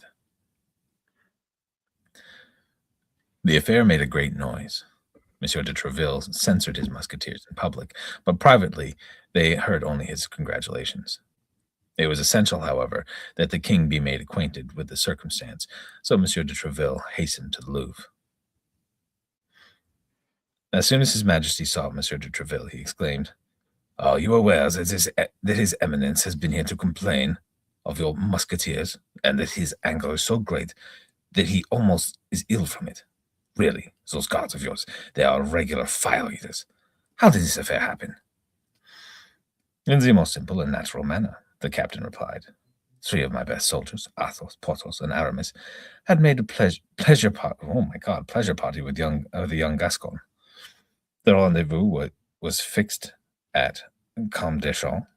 The affair made a great noise. Monsieur de Treville censored his musketeers in public, but privately they heard only his congratulations. It was essential, however, that the king be made acquainted with the circumstance, so Monsieur de Treville hastened to the Louvre. As soon as his Majesty saw Monsieur de Treville, he exclaimed, "Are you aware that his Eminence has been here to complain of your musketeers, and that his anger is so great that he almost is ill from it? Really, those guards of yours, they are regular fire eaters. How did this affair happen?" "In the most simple and natural manner," the captain replied. "3 of my best soldiers, Athos, Porthos, and Aramis, had made a pleasure party with the young Gascon. The rendezvous was fixed at Combe Deschamps,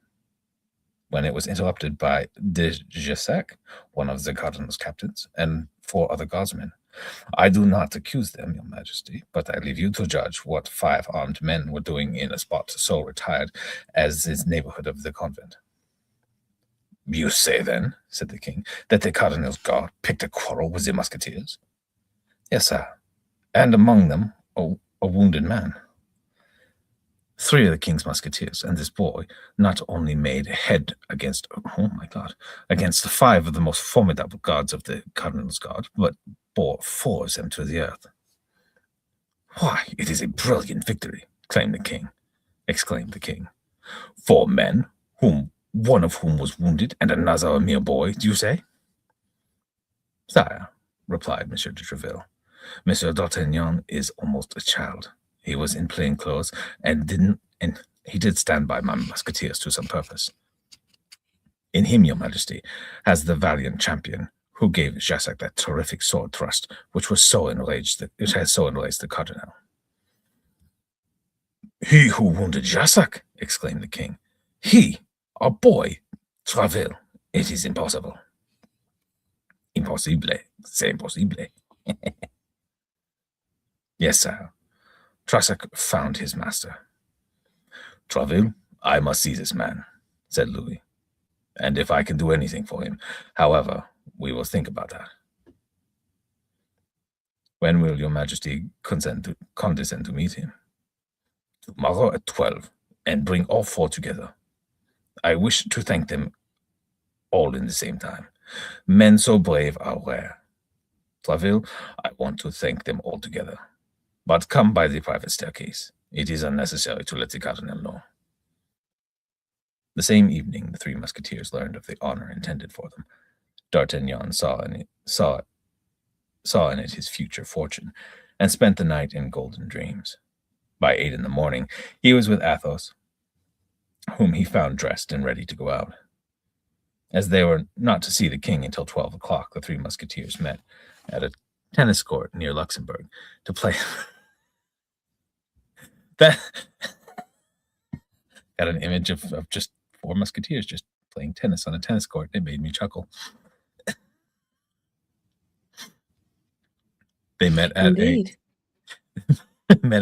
when it was interrupted by de Jussac, one of the Cardinal's captains, and 4 other guardsmen. I do not accuse them, Your Majesty, but I leave you to judge what 5 armed men were doing in a spot so retired as this neighborhood of the convent." "You say, then," said the king, "that the Cardinal's guard picked a quarrel with the musketeers?" "Yes, sir, and among them a wounded man. 3 of the king's musketeers and this boy not only made head against the 5 of the most formidable guards of the Cardinal's guard, but bore 4 of them to the earth." "Why, it is a brilliant victory," exclaimed the king. exclaimed the king. 4 men, one of whom was wounded, and another a mere boy, do you say? Sire, replied Monsieur de Treville, Monsieur d'Artagnan is almost a child. He was in plain clothes, and he did stand by my musketeers to some purpose. In him, your majesty, has the valiant champion who gave Jassac that terrific sword thrust, which has so enraged the cardinal. He who wounded Jassac, exclaimed the king. He, a boy, Treville, it is impossible. Impossible, c'est impossible. Yes, sir. Jassac found his master. Treville, I must see this man, said Louis. And if I can do anything for him, however, we will think about that. When will your majesty condescend to meet him? Tomorrow at 12, and bring all 4 together. I wish to thank them all in the same time. Men so brave are rare. Treville, I want to thank them all together. But come by the private staircase. It is unnecessary to let the cardinal know. The same evening, the 3 musketeers learned of the honor intended for them. D'Artagnan saw in it his future fortune, and spent the night in golden dreams. By 8 in the morning, he was with Athos, whom he found dressed and ready to go out. As they were not to see the king until 12 o'clock, the 3 musketeers met at a tennis court near Luxembourg to play. That got an image of just 4 musketeers just playing tennis on a tennis court. It made me chuckle. They met at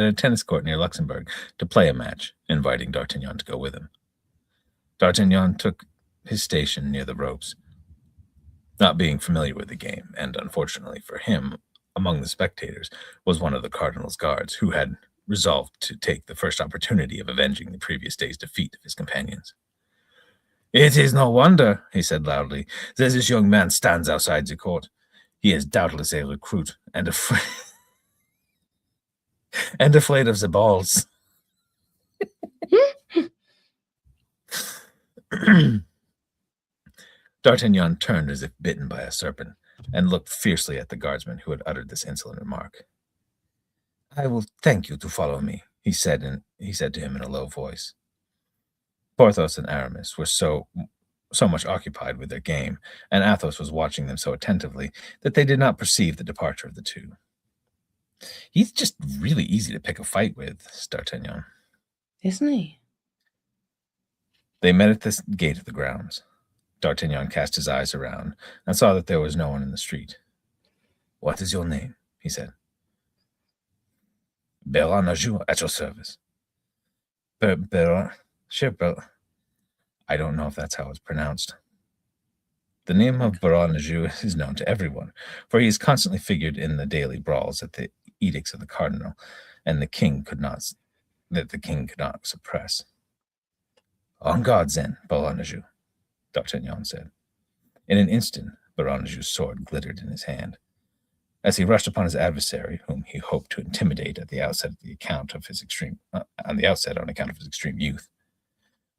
a tennis court near Luxembourg to play a match, inviting D'Artagnan to go with him. D'Artagnan took his station near the ropes, not being familiar with the game, and unfortunately for him, among the spectators was one of the cardinal's guards, who had resolved to take the first opportunity of avenging the previous day's defeat of his companions. It is no wonder, he said loudly, that this young man stands outside the court. He is doubtless a recruit and afraid of the balls. D'Artagnan turned as if bitten by a serpent, and looked fiercely at the guardsman who had uttered this insolent remark. I will thank you to follow me, he said to him in a low voice. Porthos and Aramis were so much occupied with their game, and Athos was watching them so attentively, that they did not perceive the departure of the 2. He's just really easy to pick a fight with, D'Artagnan. Isn't he? They met at the gate of the grounds. D'Artagnan cast his eyes around and saw that there was no one in the street. What is your name? He said. Baron Ajou, at your service. Baron, I don't know if that's how it's pronounced. The name of Baron Ajou is known to everyone, for he is constantly figured in the daily brawls at the edicts of the cardinal, and the king could not suppress. On guard, then, Baron Ajou, D'Artagnan said. In an instant, Baron Ajou's sword glittered in his hand. As he rushed upon his adversary, whom he hoped to intimidate on account of his extreme youth.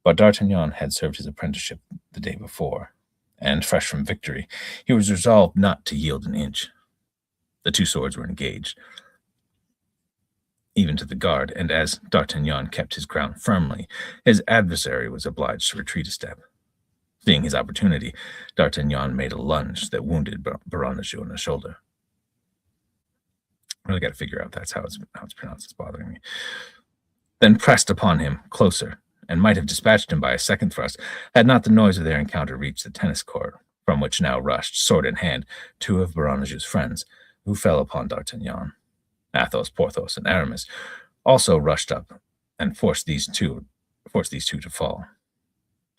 But D'Artagnan had served his apprenticeship the day before, and, fresh from victory, he was resolved not to yield an inch. The 2 swords were engaged, even to the guard, and as D'Artagnan kept his ground firmly, his adversary was obliged to retreat a step. Seeing his opportunity, D'Artagnan made a lunge that wounded Baron Ajou in the shoulder. I really got to figure out that's how it's pronounced. It's bothering me. Then pressed upon him closer, and might have dispatched him by a second thrust, had not the noise of their encounter reached the tennis court, from which now rushed, sword in hand, 2 of Baron Ajou's friends, who fell upon D'Artagnan. Athos, Porthos, and Aramis also rushed up and forced these two to fall.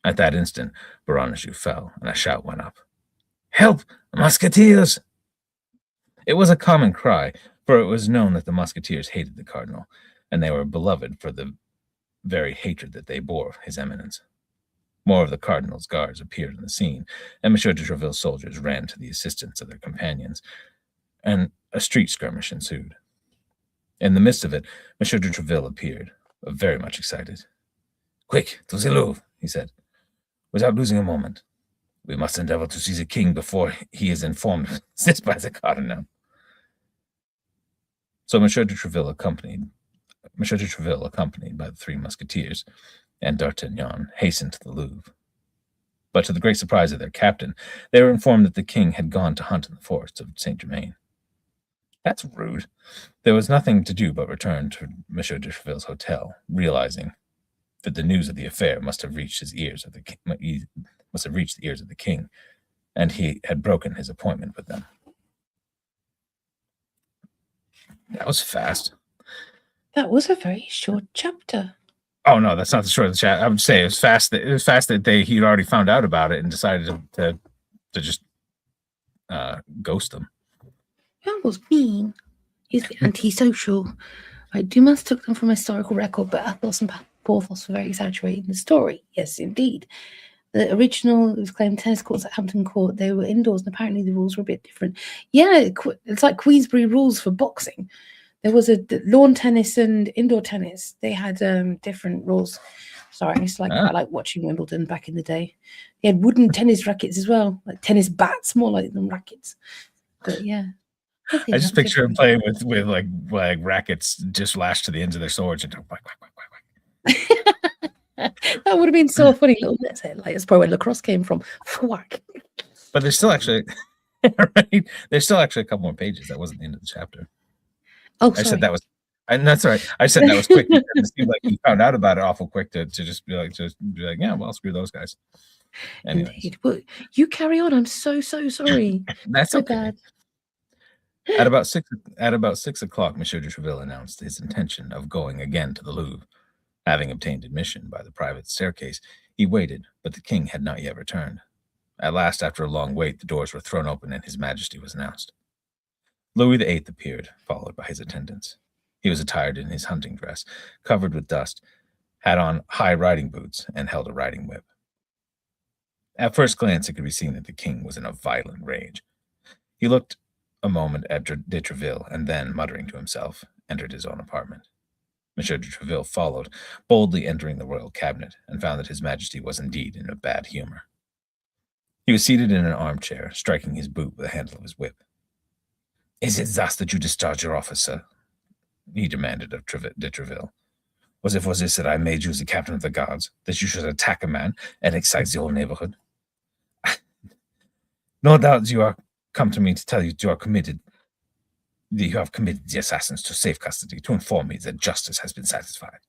At that instant, Baron Ajou fell, and a shout went up. Help! Musketeers! It was a common cry, for it was known that the musketeers hated the cardinal, and they were beloved for the very hatred that they bore his eminence. More of the cardinal's guards appeared on the scene, and M. de Treville's soldiers ran to the assistance of their companions, and a street skirmish ensued. In the midst of it, M. de Treville appeared, very much excited. Quick, to the Louvre, he said, without losing a moment. We must endeavor to see the king before he is informed of this by the cardinal. So Monsieur de Treville, accompanied by the Three Musketeers and D'Artagnan, hastened to the Louvre. But to the great surprise of their captain, they were informed that the king had gone to hunt in the forest of Saint Germain. That's rude. There was nothing to do but return to Monsieur de Treville's hotel, realizing that the news of the affair must have reached the ears of the king, and he had broken his appointment with them. That was fast. That was a very short chapter. Oh no, that's not the short of the chat. I would say it was fast. It was fast that he'd already found out about it and decided to just ghost them. That was mean. He's antisocial. I do must took them from historical record, but Athos and Porthos were very exaggerating the story. Yes, indeed. The original, it was claimed tennis courts at Hampton Court. They were indoors, and apparently the rules were a bit different. Yeah, it's like Queensberry rules for boxing. There was a lawn tennis and indoor tennis. They had different rules. Sorry, I like watching Wimbledon back in the day. They had wooden tennis rackets as well, like tennis bats, more like than rackets. But yeah. I just picture him playing with like rackets just lashed to the ends of their swords and whack, whack, whack, whack, whack. That would have been so funny, little bit. Like that's probably where lacrosse came from. Whack. But there's still actually, right? There's still actually a couple more pages. That wasn't the end of the chapter. Oh, sorry. I said that was, and that's all right. I said that was quick. It seemed like he found out about it awful quick to just be like, yeah, well, screw those guys. Anyways. Indeed. Well, you carry on. I'm so sorry. That's so okay. bad. At about 6 o'clock, Monsieur de Treville announced his intention of going again to the Louvre. Having obtained admission by the private staircase, he waited, but the king had not yet returned. At last, after a long wait, the doors were thrown open and His Majesty was announced. Louis VIII appeared, followed by his attendants. He was attired in his hunting dress, covered with dust, had on high riding boots, and held a riding whip. At first glance, it could be seen that the king was in a violent rage. He looked a moment at de Treville, and then, muttering to himself, entered his own apartment. Monsieur de Treville followed, boldly entering the royal cabinet, and found that His Majesty was indeed in a bad humor. He was seated in an armchair, striking his boot with the handle of his whip. "Is it thus that you discharge your office, sir?" he demanded of de Treville. "Was it for this that I made you the captain of the guards, that you should attack a man and excite the whole neighborhood? No doubt you are come to me to tell you you have committed the assassins to safe custody, to inform me that justice has been satisfied."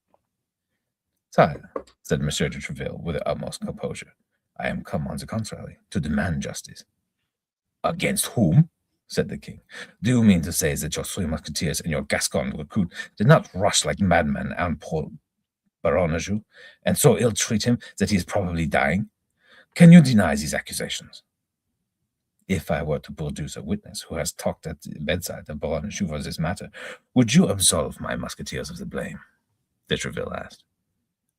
"Sire," said Monsieur de Treville with the utmost composure, "I am come on the contrary to demand justice." "Against whom?" said the king. "Do you mean to say that your Three Musketeers and your Gascon recruit did not rush like madmen on poor Baron Anjou, and so ill-treat him that he is probably dying? Can you deny these accusations?" "If I were to produce a witness who has talked at the bedside of Baron Anjou for this matter, would you absolve my Musketeers of the blame?" de Treville asked.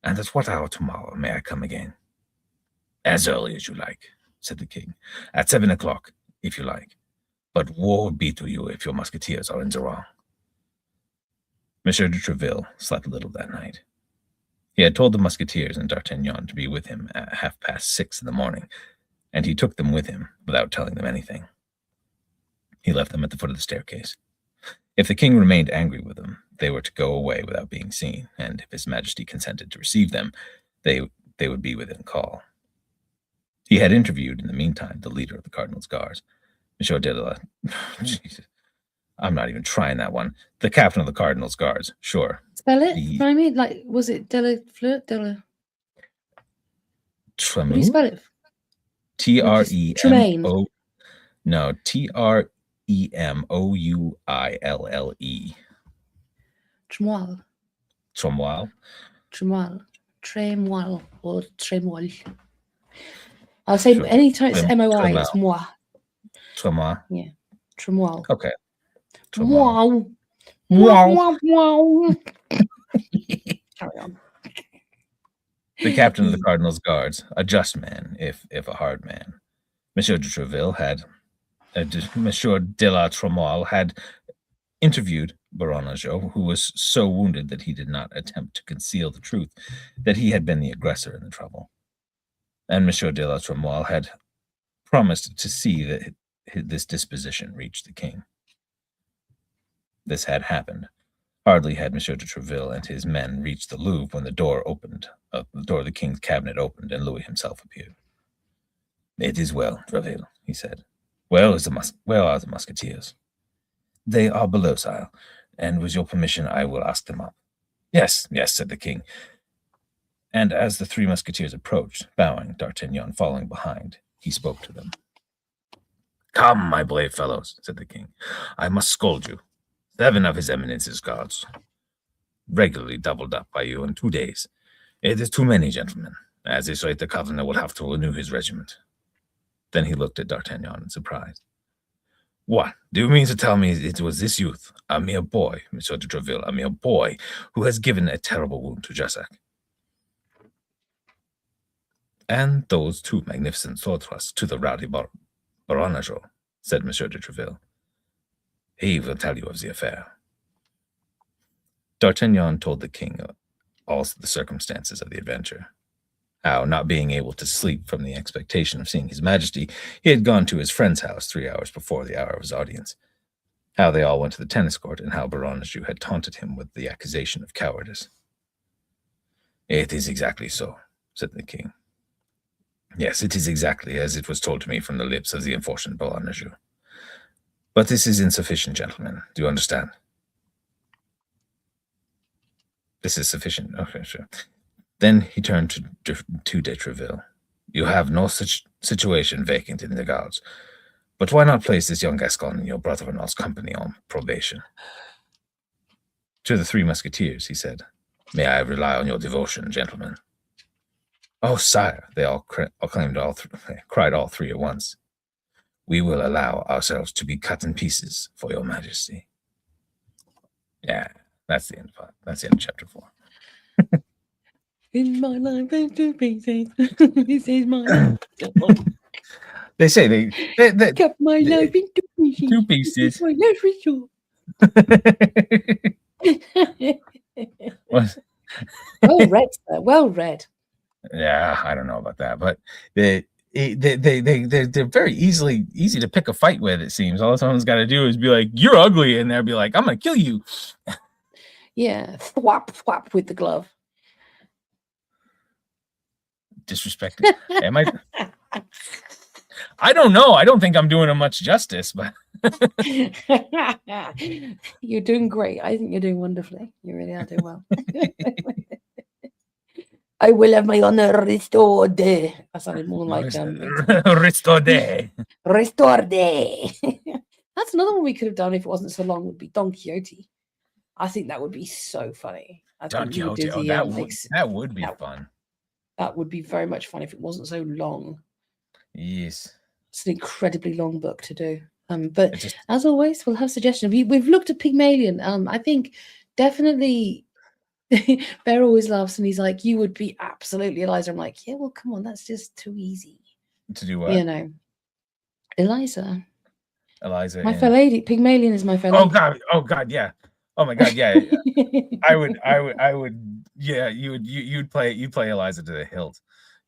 "And at what hour tomorrow may I come again?" "As early as you like," said the king. "At 7 o'clock, if you like. But woe be to you if your Musketeers are in the wrong." Monsieur de Treville slept little that night. He had told the Musketeers and D'Artagnan to be with him at 6:30 in the morning, and he took them with him without telling them anything. He left them at the foot of the staircase. If the king remained angry with them, they were to go away without being seen, and if His Majesty consented to receive them, they would be within call. He had interviewed, in the meantime, the leader of the Cardinal's Guards, Monsieur de la... Jesus. I'm not even trying that one. The captain of the Cardinal's Guards, sure. Spell it for me? Like, was it de la Fleur? De la... Tremou? How do you spell it? Tremo. No, Tremouille. Tremoille. Tremoille. Tremoille. Tremoille or Tremoille. I'll say Sure. anytime it's MOI, it's moi. Tremoille. Yeah. Tremoille. Okay. Wow. Wow. Wow. Carry on. The captain of the Cardinal's Guards, a just man, if a hard man. Monsieur de la Tremoille had interviewed Baronajou, who was so wounded that he did not attempt to conceal the truth that he had been the aggressor in the trouble. And Monsieur de la Tremoille had promised to see that this disposition reached the king. This had happened. Hardly had Monsieur de Treville and his men reached the Louvre when the door of the king's cabinet opened, and Louis himself appeared. "It is well, Treville," he said. Where are the musketeers?" "They are below, sire, and with your permission I will ask them up." Yes, said the king. And as the three musketeers approached, bowing, D'Artagnan following behind, he spoke to them. "Come, my brave fellows," said the king. "I must scold you. 7 of his Eminence's guards, regularly doubled up by you in 2 days. It is too many, gentlemen. As is right, the governor will have to renew his regiment." Then he looked at D'Artagnan in surprise. "What, do you mean to tell me it was this youth, a mere boy, Monsieur de Treville, a mere boy, who has given a terrible wound to Jussac?" "And those 2 magnificent sword thrusts to the rowdy Baronajou," said Monsieur de Treville. "He will tell you of the affair." D'Artagnan told the king all the circumstances of the adventure. How, not being able to sleep from the expectation of seeing his majesty, he had gone to his friend's house 3 hours before the hour of his audience. How they all went to the tennis court, and how Baronajou had taunted him with the accusation of cowardice. "It is exactly so," said the king. "Yes, it is exactly as it was told to me from the lips of the unfortunate Baronajou. But this is insufficient, gentlemen. Do you understand?" "This is sufficient. Okay, sure." Then he turned to de Treville. "You have no such situation vacant in the guards. But why not place this young Gascon in your brother-in-law's company on probation?" To the 3 musketeers, he said, "May I rely on your devotion, gentlemen?" "Oh, sire," they all cried all 3 at once. "We will allow ourselves to be cut in pieces for your majesty." Yeah, that's the end of chapter 4. In my life, in 2 pieces. This is my life. They say they Cut my life in 2 pieces. 2 pieces. My life is short. What? Well read, sir. Well read. Yeah, I don't know about that, but they're very easy to pick a fight with. It seems all someone's got to do is be like, "You're ugly," and they'll be like, "I'm gonna kill you." Yeah, thwap with the glove. Disrespected. Am I? I don't know. I don't think I'm doing him much justice, but You're doing great. I think you're doing wonderfully. You really are doing well. I will have my honor restored. That sounded more like restored. Restored. That's another one we could have done if it wasn't so long. Would be Don Quixote. I think that would be so funny. Don Quixote. That would be fun. That would be very much fun if it wasn't so long. Yes. It's an incredibly long book to do. But as always, we'll have suggestions. We've looked at Pygmalion. I think definitely Bear always laughs and he's like, "You would be absolutely Eliza." I'm like, "Yeah, well, come on, that's just too easy." To do what? You know. Eliza. Eliza. My fair lady. Pygmalion is my fair lady. Oh God, yeah. Oh my God, yeah. I would. Yeah, you'd play Eliza to the hilt.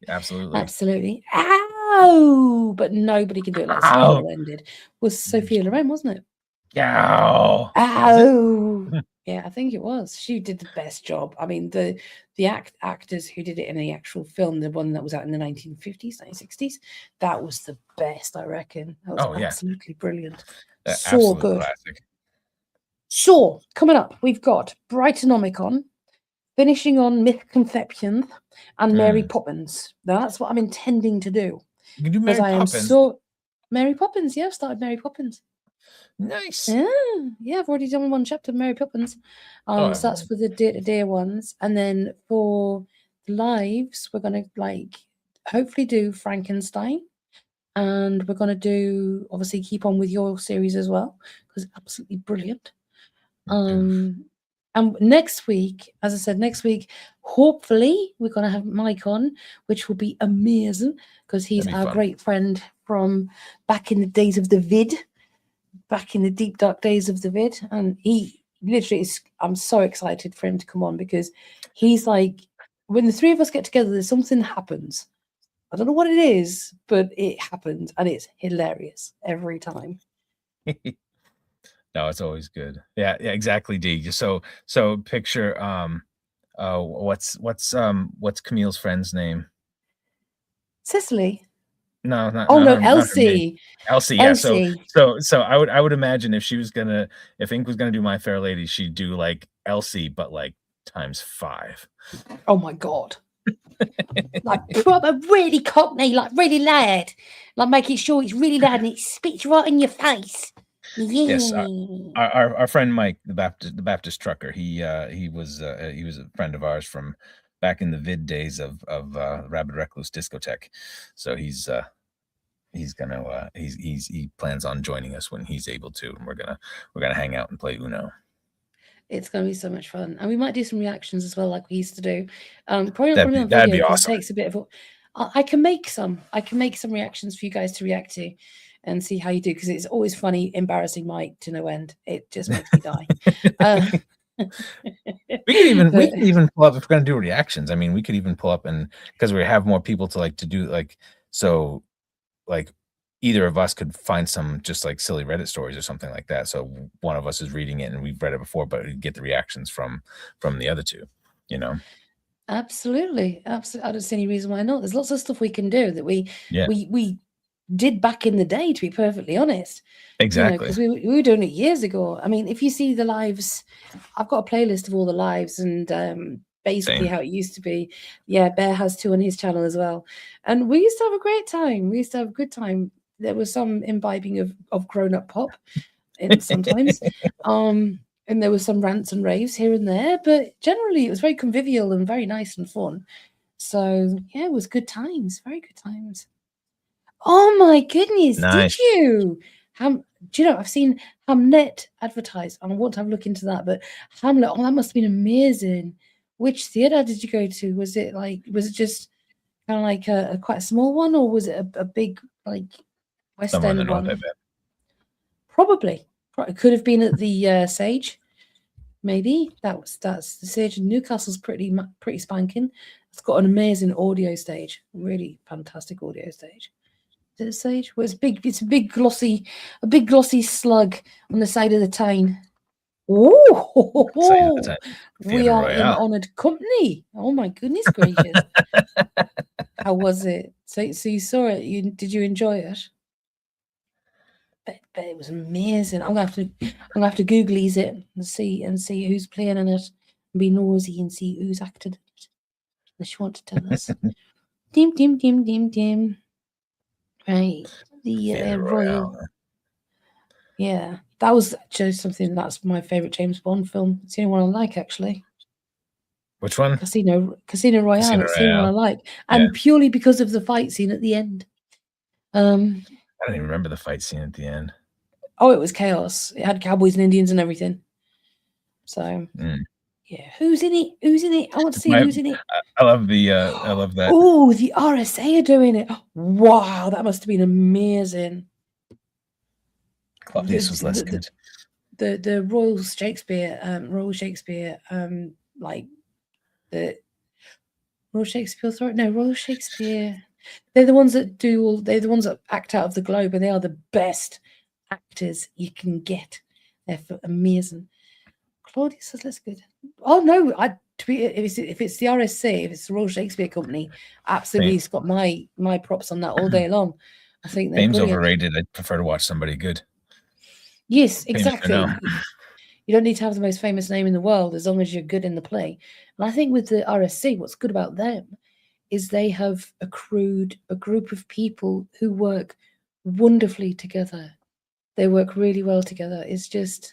Absolutely. Absolutely. Ow! But nobody can do it like Sophia ended. Was Sophia Loren, wasn't it? Ow! Ow! Yeah, I think it was. She did the best job. I mean, the actors who did it in the actual film, the one that was out in the 1950s, 1960s, that was the best, I reckon. That was absolutely brilliant. So good. Classic. So, coming up, we've got Brightonomicon, finishing on Myth Conception, and Mary Poppins. Now, that's what I'm intending to do. You can do Mary Poppins. Mary Poppins, yeah, I've started Mary Poppins. Nice. Yeah, I've already done 1 chapter of Mary Poppins. So that's for the day-to-day ones. And then for the lives, we're going to hopefully do Frankenstein. And we're going to do, obviously, keep on with your series as well, because it's absolutely brilliant. And next week, as I said, hopefully we're going to have Mike on, which will be amazing because he's our great friend from back in the days of the vid, back in the deep dark days of the vid, and he literally, I'm so excited for him to come on, because he's like, when the three of us get together, there's something happens. I don't know what it is, but it happens, and it's hilarious every time. No, it's always good. Yeah, exactly, D. Just so picture what's Camille's friend's name? Cicely. No, not Oh no, her, not her main. Elsie. Elsie, yeah. So Elsie. I would imagine if Ink was gonna do My Fair Lady, she'd do like Elsie, but like times 5. Oh my god. Like proper really cockney, like really loud. Like making sure it's really loud and it spits right in your face. Yeah. Yes, our friend Mike, the Baptist trucker, he was a friend of ours from back in the vid days of Rabid Recluse discotheque. So he plans on joining us when he's able to, and we're gonna hang out and play Uno. It's gonna be so much fun, and we might do some reactions as well, like we used to do. Probably not That'd on be video because awesome. it takes a bit of. I can make some reactions for you guys to react to, and see how you do, because it's always funny, embarrassing Mike to no end. It just makes me die. We could even pull up if we're gonna do reactions. I mean, we could even pull up, and because we have more people to do so, like either of us could find some just like silly Reddit stories or something like that. So one of us is reading it and we've read it before, but we get the reactions from the other two, you know? Absolutely. I don't see any reason why not. There's lots of stuff we can do that we did back in the day, to be perfectly honest. Exactly. Because we were doing it years ago. I mean, if you see the lives, I've got a playlist of all the lives, and basically how it used to be. Yeah, Bear has 2 on his channel as well. And we used to have a great time. We used to have a good time. There was some imbibing of grown-up pop in sometimes. And there were some rants and raves here and there, but generally it was very convivial and very nice and fun. So yeah, it was good times, very good times. Oh my goodness, nice. did you? Do you know, I've seen Hamlet advertised. I want to have a look into that, but Hamlet, oh, that must have been amazing. Which theatre did you go to? Was it just kind of like a quite a small one, or was it a big like West End one? Probably. It could have been at the Sage. Maybe that's the Sage in Newcastle's pretty spanking. It's got an amazing audio stage, really fantastic audio stage. Is it a Sage? Well, it's big. It's a big glossy slug on the side of the town. Oh, we are in honoured company. Oh my goodness gracious! How was it? So you saw it. Did you enjoy it? But it was amazing. I'm gonna have to Googlies it and see who's playing in it, and be nosy and see who's acted it. Unless you want to tell us. Dim. Right, the Royal. Yeah, that was just something. That's my favorite James Bond film. It's the only one I like, actually. Which one? Casino Royale. It's the only one I like, and purely because of the fight scene at the end. I don't even remember the fight scene at the end. Oh, it was chaos. It had cowboys and Indians and everything. So, yeah, who's in it? I want to see who's in it. I love that. Oh, the RSA are doing it. Wow, that must have been amazing. Claudius was less good. The Royal Shakespeare, like the Royal Shakespeare Authority. No, Royal Shakespeare. They're the ones that they're the ones that act out of the globe, and they are the best actors you can get. They're amazing. Claudia says, "Let's good." Oh no, if it's the RSC, if it's the Royal Shakespeare Company, absolutely, it's got my props on that all day long. I think they're Fame's overrated. I'd prefer to watch somebody good. Yes, exactly. You don't need to have the most famous name in the world as long as you're good in the play. And I think with the RSC, what's good about them is they have accrued a group of people who work wonderfully together. They work really well together. It's just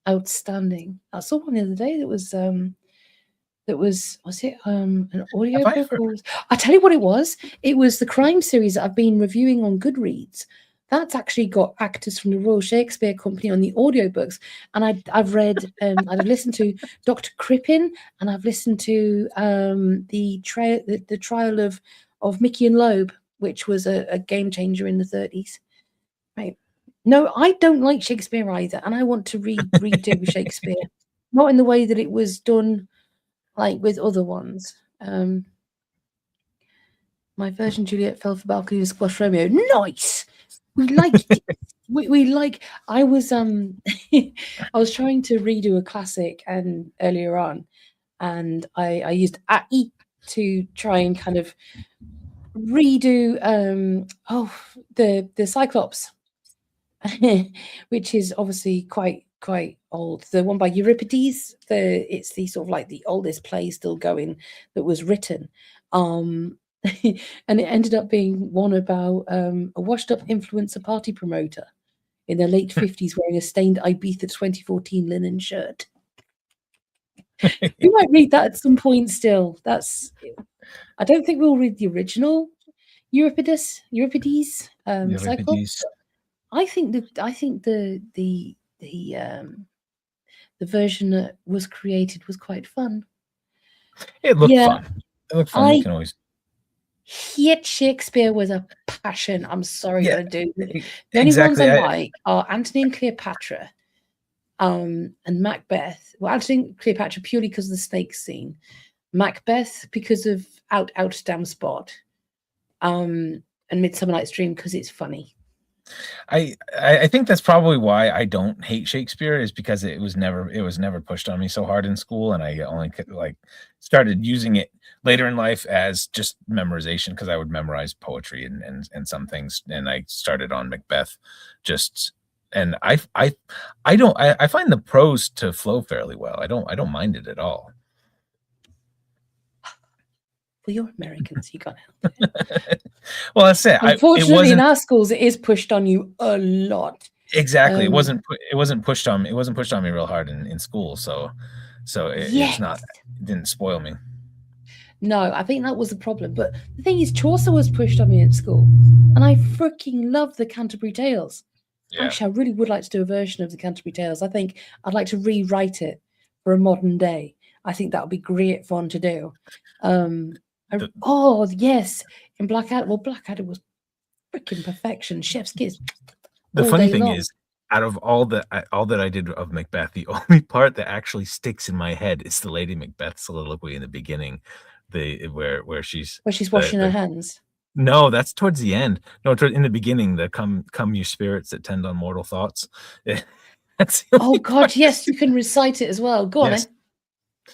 outstanding. I saw one the other day that was an audio book? I tell you what it was. It was the crime series that I've been reviewing on Goodreads. That's actually got actors from the Royal Shakespeare Company on the audiobooks. And I've read, I've listened to Dr. Crippen, and I've listened to the trial of Mickey and Loeb, which was a game changer in the 30s. Right. No, I don't like Shakespeare either, and I want to redo Shakespeare, not in the way that it was done, like with other ones. My Virgin Juliet fell for balcony to squash Romeo. Nice. We liked it. We like. I was I was trying to redo a classic and earlier on, and I used AI to try and kind of redo the Cyclops, which is obviously quite old. The one by Euripides. It's the sort of like the oldest play still going that was written. And it ended up being one about a washed-up influencer party promoter in the late 50s wearing a stained Ibiza 2014 linen shirt. We might read that at some point still. I don't think we'll read the original Euripides Cyclops. I think the version that was created was quite fun. It looked fun. It looked fun. You can always hate Shakespeare with a passion. I'm sorry, I do. The only ones I like are Antony and Cleopatra, and Macbeth. Well, Antony and Cleopatra purely because of the snake scene. Macbeth because of Out Damn Spot, and Midsummer Night's Dream because it's funny. I think that's probably why I don't hate Shakespeare, is because it was never pushed on me so hard in school, and I only like started using it later in life as just memorization, because I would memorize poetry and some things, and I started on Macbeth and I find the prose to flow fairly well. I don't mind it at all. Well, you're Americans, you can't help it. Well, that's it. Unfortunately, in our schools, it is pushed on you a lot. Exactly. It wasn't pushed on me. It wasn't pushed on me real hard in school. So it's not. It didn't spoil me. No, I think that was the problem. But the thing is, Chaucer was pushed on me at school, and I freaking love the Canterbury Tales. Yeah. Actually, I really would like to do a version of the Canterbury Tales. I think I'd like to rewrite it for a modern day. I think that would be great fun to do. Yes, in Blackadder. Well, Blackadder was freaking perfection. Chef's kiss. The funny thing is, out of all that I did of Macbeth, the only part that actually sticks in my head is the Lady Macbeth soliloquy in the beginning, where she's washing her hands. No, that's towards the end. No, in the beginning, the come you spirits that tend on mortal thoughts. That's the only God, part. Yes, you can recite it as well. Go on,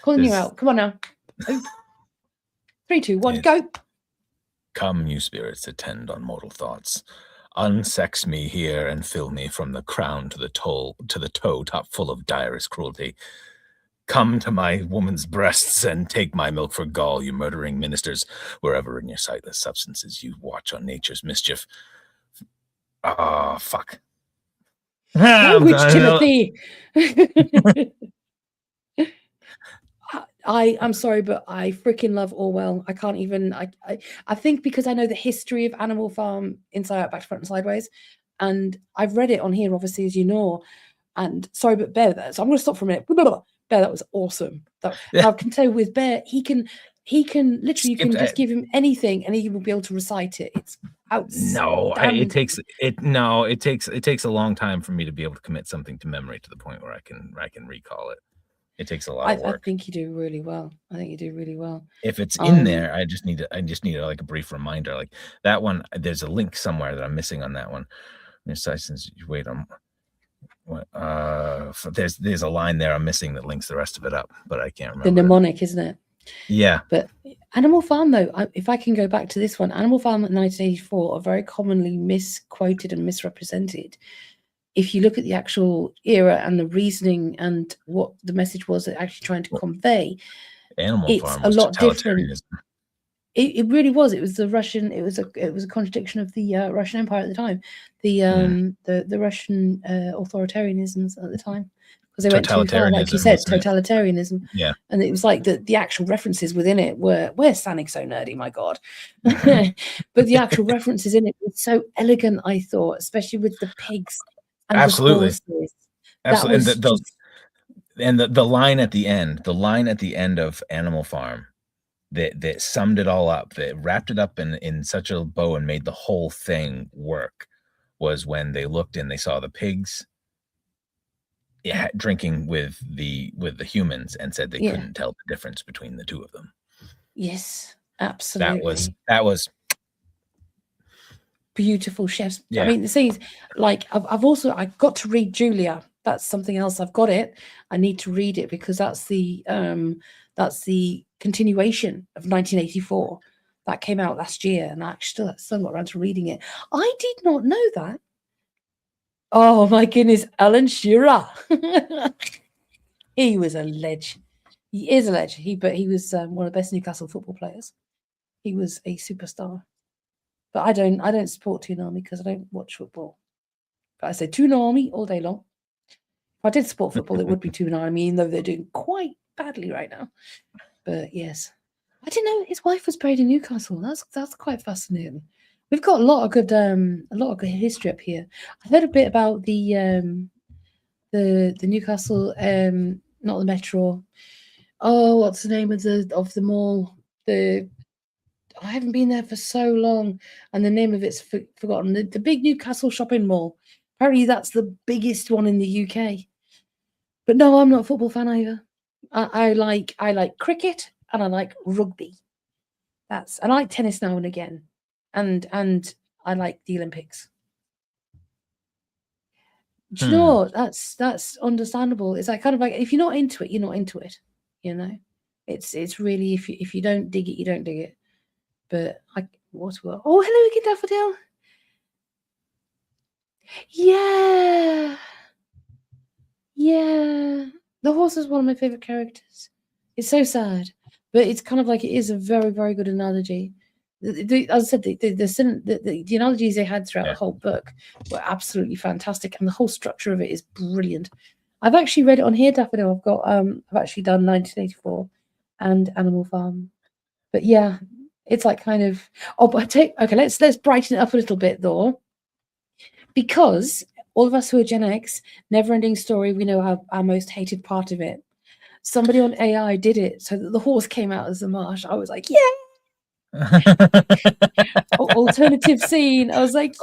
calling you out. Come on now. 3, 2, 1, go. Come, you spirits that tend on mortal thoughts. Unsex me here and fill me from the crown to the toe top full of direst cruelty. Come to my woman's breasts and take my milk for gall, you murdering ministers, wherever in your sightless substances you watch on nature's mischief. Fuck. Language, Timothy. I'm sorry, but I freaking love Orwell. I can't even. I think because I know the history of Animal Farm inside out, back to front, and sideways, and I've read it on here, obviously, as you know. And sorry, but Bear, so I'm going to stop for a minute. Bear, that was awesome. I can tell with Bear, he can literally, you can just give him anything, and he will be able to recite it. It's outstanding. It takes a long time for me to be able to commit something to memory to the point where I can recall it. It takes a lot of work. I think you do really well. If it's in there, I just need like a brief reminder. Like that one, there's a link somewhere that I'm missing on that one. Since you wait on there's a line there I'm missing that links the rest of it up, but I can't remember. The mnemonic, isn't it? Yeah. But Animal Farm, though, if I can go back to this one, Animal Farm in 1984 are very commonly misquoted and misrepresented. If you look at the actual era and the reasoning and what the message was actually trying to convey, Animal Farm was a lot different. It really was. It was the Russian. It was a contradiction of the Russian Empire at the time, the Russian authoritarianisms at the time, because they went too far, like you said, totalitarianism. Yeah, and it was like the actual references within it were sounding so nerdy, my god, but the actual references in it were so elegant. I thought, especially with the pigs. And absolutely, absolutely, and the line at the end of Animal Farm. That summed it all up, that wrapped it up in such a bow and made the whole thing work, was when they looked and they saw the pigs drinking with the humans and said they couldn't tell the difference between the two of them. Yes, absolutely. That was beautiful chefs. Yeah. I mean, the thing is, like, I've got to read Julia. That's something else. I've got it. I need to read it because that's the continuation of 1984 that came out last year, and I still got around to reading it. I did not know that. Oh my goodness, Alan Shearer. He was a legend. He is a legend. But he was one of the best Newcastle football players. He was a superstar. But I don't support Toon Army because I don't watch football. But I say Toon Army all day long. If I did support football, it would be Toon Army, even though they're doing quite badly right now. But yes, I didn't know his wife was buried in Newcastle. That's quite fascinating. We've got a lot of good history up here. I heard a bit about the Newcastle, not the Metro. Oh, what's the name of the mall? I haven't been there for so long, and the name of it's forgotten. The big Newcastle shopping mall. Apparently, that's the biggest one in the UK. But no, I'm not a football fan either. I like cricket and I like rugby. I like tennis now and again, and I like the Olympics. Do you know what? That's understandable. It's like kind of like if you're not into it, you're not into it. You know, it's really if you don't dig it, you don't dig it. But oh, hello again, Daffodil. Yeah. The horse is one of my favorite characters. It's so sad, but it's kind of like it is a very, very good analogy. As I said, the analogies they had throughout the whole book were absolutely fantastic, and the whole structure of it is brilliant. I've actually read it on here, Daffodil. I've actually done 1984 and Animal Farm, but yeah, it's like kind of okay. Let's brighten it up a little bit though, because all of us who are Gen X, Never-Ending Story, we know our most hated part of it. Somebody on AI did it so that the horse came out as the marsh. I was like, yeah. Alternative scene. I was like,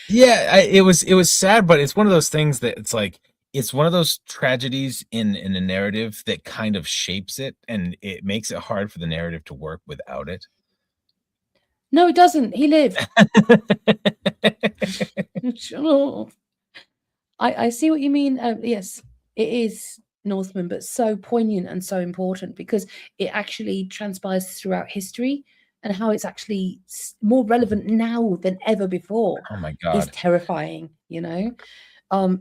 yeah. It was sad, but it's one of those things that it's like it's one of those tragedies in a narrative that kind of shapes it, and it makes it hard for the narrative to work without it. No, it doesn't. He lived. I see what you mean. Yes, it is Northman, but so poignant and so important because it actually transpires throughout history and how it's actually more relevant now than ever before. Oh my God. Is terrifying, you know.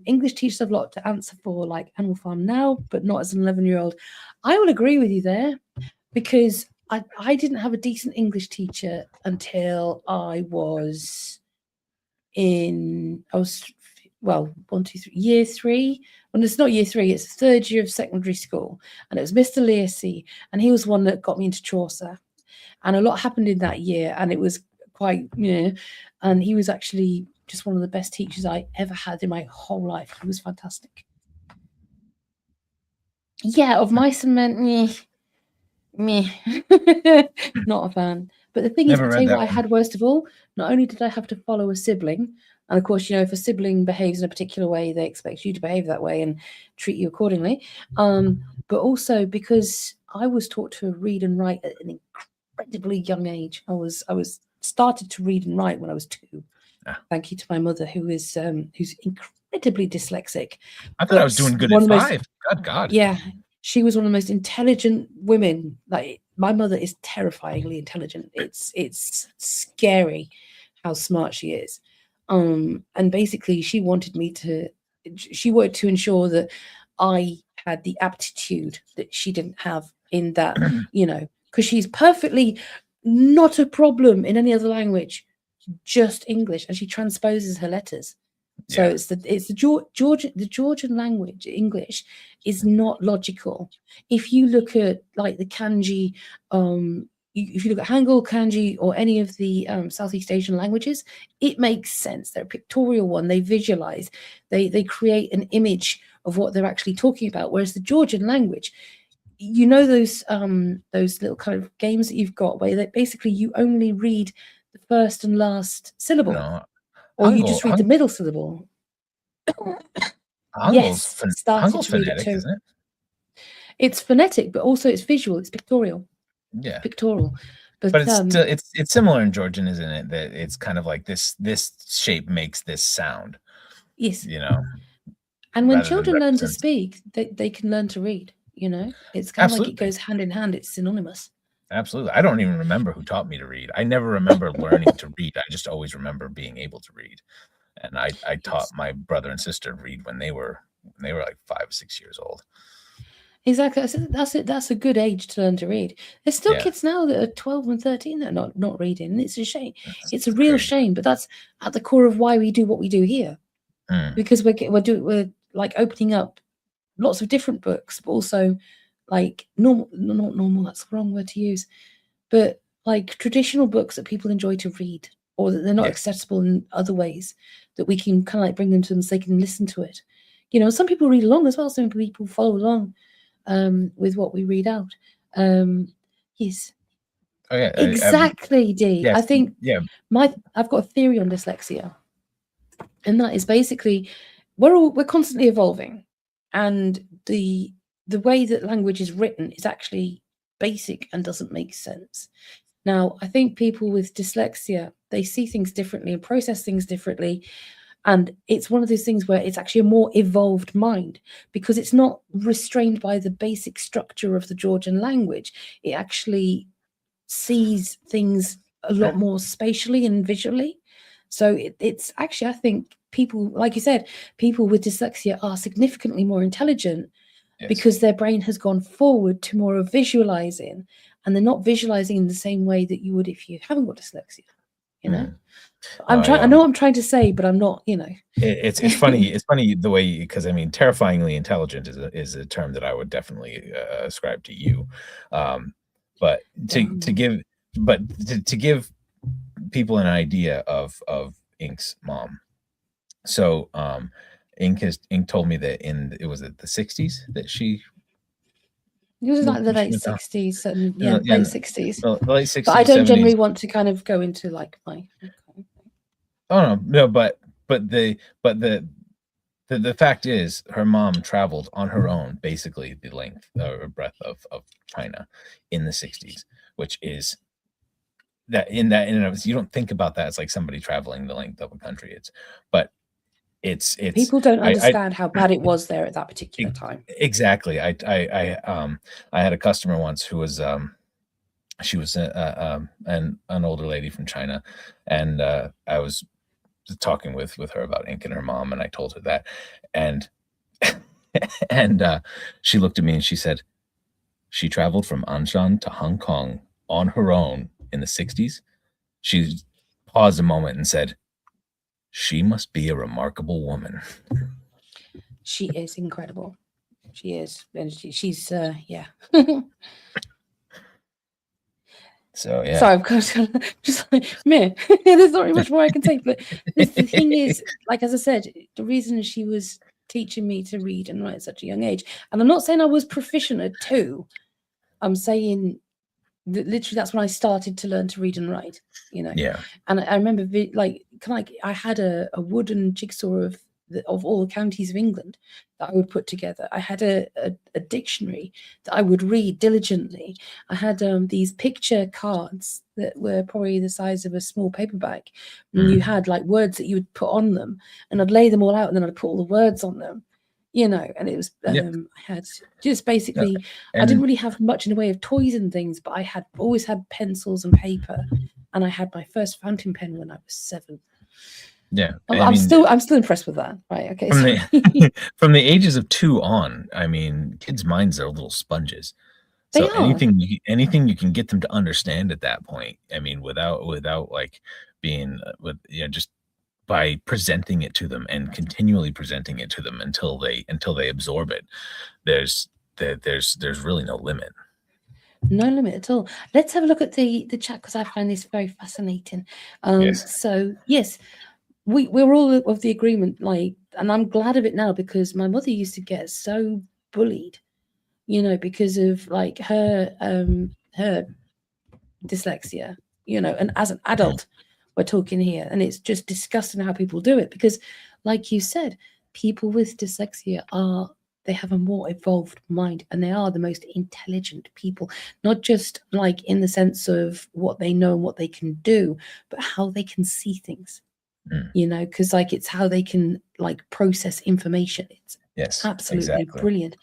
English teachers have a lot to answer for, like Animal Farm now, but not as an 11-year-old. I will agree with you there because I didn't have a decent English teacher until I was year 3. Well, it's not year 3, it's the 3rd year of secondary school. And it was Mr. Lacey, and he was one that got me into Chaucer. And a lot happened in that year, and it was quite, and he was actually just one of the best teachers I ever had in my whole life. He was fantastic. Yeah, of Mice and Men, me. Not a fan. But the thing is, I'll tell you what I had worst of all. Not only did I have to follow a sibling, and of course, if a sibling behaves in a particular way, they expect you to behave that way and treat you accordingly. But also because I was taught to read and write at an incredibly young age. I was started to read and write when I was 2. Thank you to my mother, who's incredibly dyslexic. I thought I was doing good at 5. God. Yeah. She was one of the most intelligent women. Like my mother is terrifyingly intelligent. It's scary how smart she is. And basically she wanted to ensure that I had the aptitude that she didn't have in that, because she's perfectly not a problem in any other language, just English, and she transposes her letters. So it's the Georgian language. English is not logical. If you look at like the kanji, if you look at Hangul, kanji, or any of the Southeast Asian languages, it makes sense. They're a pictorial one. They visualize. They create an image of what they're actually talking about. Whereas the Georgian language, those little kind of games that you've got where basically you only read the first and last syllable. No. or you just read the middle syllable. Yes, started Hangul's to read it phonetic, too. isn't it? It's phonetic, but also it's visual. It's pictorial. Yeah, it's pictorial. But it's still it's similar in Georgian, isn't it? That it's kind of like this shape makes this sound. Yes. You know. And when children learn to speak, they can learn to read. You know, it's kind of like it goes hand in hand. It's synonymous. Absolutely. I don't even remember who taught me to read. I never remember learning to read. I just always remember being able to read. And I taught my brother and sister to read when they were like 5 or 6 years old. Exactly. That's a good age to learn to read. There's still kids now that are 12 and 13 that are not reading. And it's a shame. It's a real shame, but that's at the core of why we do what we do here. Because we're like opening up lots of different books, but also like not normal, that's the wrong word to use, but like traditional books that people enjoy to read, or that they're not accessible in other ways, that we can kind of like bring them to them so they can listen to it. You know, some people read along as well. Some people follow along with what we read out. Yes. Oh, yeah. Exactly, Dee. Yes, I think I've got a theory on dyslexia. And that is basically we're constantly evolving. And the way that language is written is actually basic and doesn't make sense. Now, I think people with dyslexia, they see things differently and process things differently. And it's one of those things where it's actually a more evolved mind, because it's not restrained by the basic structure of the Georgian language. It actually sees things a lot more spatially and visually. So it's actually, I think people, like you said, people with dyslexia are significantly more intelligent because their brain has gone forward to more of visualizing, and they're not visualizing in the same way that you would if you haven't got dyslexia, you know? I know what I'm trying to say, but I'm not, you know. It's funny. It's funny the way, because I mean, terrifyingly intelligent is a term that I would definitely ascribe to you. But to give people an idea of Ink's mom. So Ink told me that it was the 60s that she. It was like the late 60s and late 60s. Well, late 60s. But I don't generally want to kind of go into like my. Oh no, but the fact is, her mom traveled on her own basically the length or breadth of China in the 60s, which is that in and of, you don't think about that as like somebody traveling the length of a country. It's people don't understand how bad it was there at that particular time. Exactly. I had a customer once who was she was an older lady from China, and I was talking with her about Ink and her mom, and I told her that, and and she looked at me and she said she traveled from Anshan to Hong Kong on her own in the 60s. She paused a moment and said, "She must be a remarkable woman." She is incredible. She is, and she's yeah. So yeah. Sorry, I'm just like, man, there's not really much more I can say. But the thing is, like as I said, the reason she was teaching me to read and write at such a young age, and I'm not saying I was proficient at 2. I'm saying that literally that's when I started to learn to read and write. You know. Yeah. And I remember, I had a wooden jigsaw of all the counties of England that I would put together. I had a dictionary that I would read diligently. I had these picture cards that were probably the size of a small paperback, and you had like words that you would put on them, and I'd lay them all out, and then I'd put all the words on them, you know. And it was I had just basically I didn't really have much in the way of toys and things, but I had always had pencils and paper, and I had my first fountain pen when I was 7. Yeah, I'm still impressed with that. Right? Okay. From the ages of 2 on, I mean, kids' minds are little sponges. So anything you can get them to understand at that point, I mean, without like being just by presenting it to them and continually presenting it to them until they absorb it, there's really no limit. No limit at all. Let's have a look at the chat, because I find this very fascinating. So yes, we're all of the agreement, like, and I'm glad of it now, because my mother used to get so bullied, you know, because of like her dyslexia, you know. And as an adult, we're talking here, and it's just disgusting how people do it, because like you said, people with dyslexia they have a more evolved mind, and they are the most intelligent people, not just like in the sense of what they know and what they can do, but how they can see things. You know, because like it's how they can like process information. It's absolutely brilliant.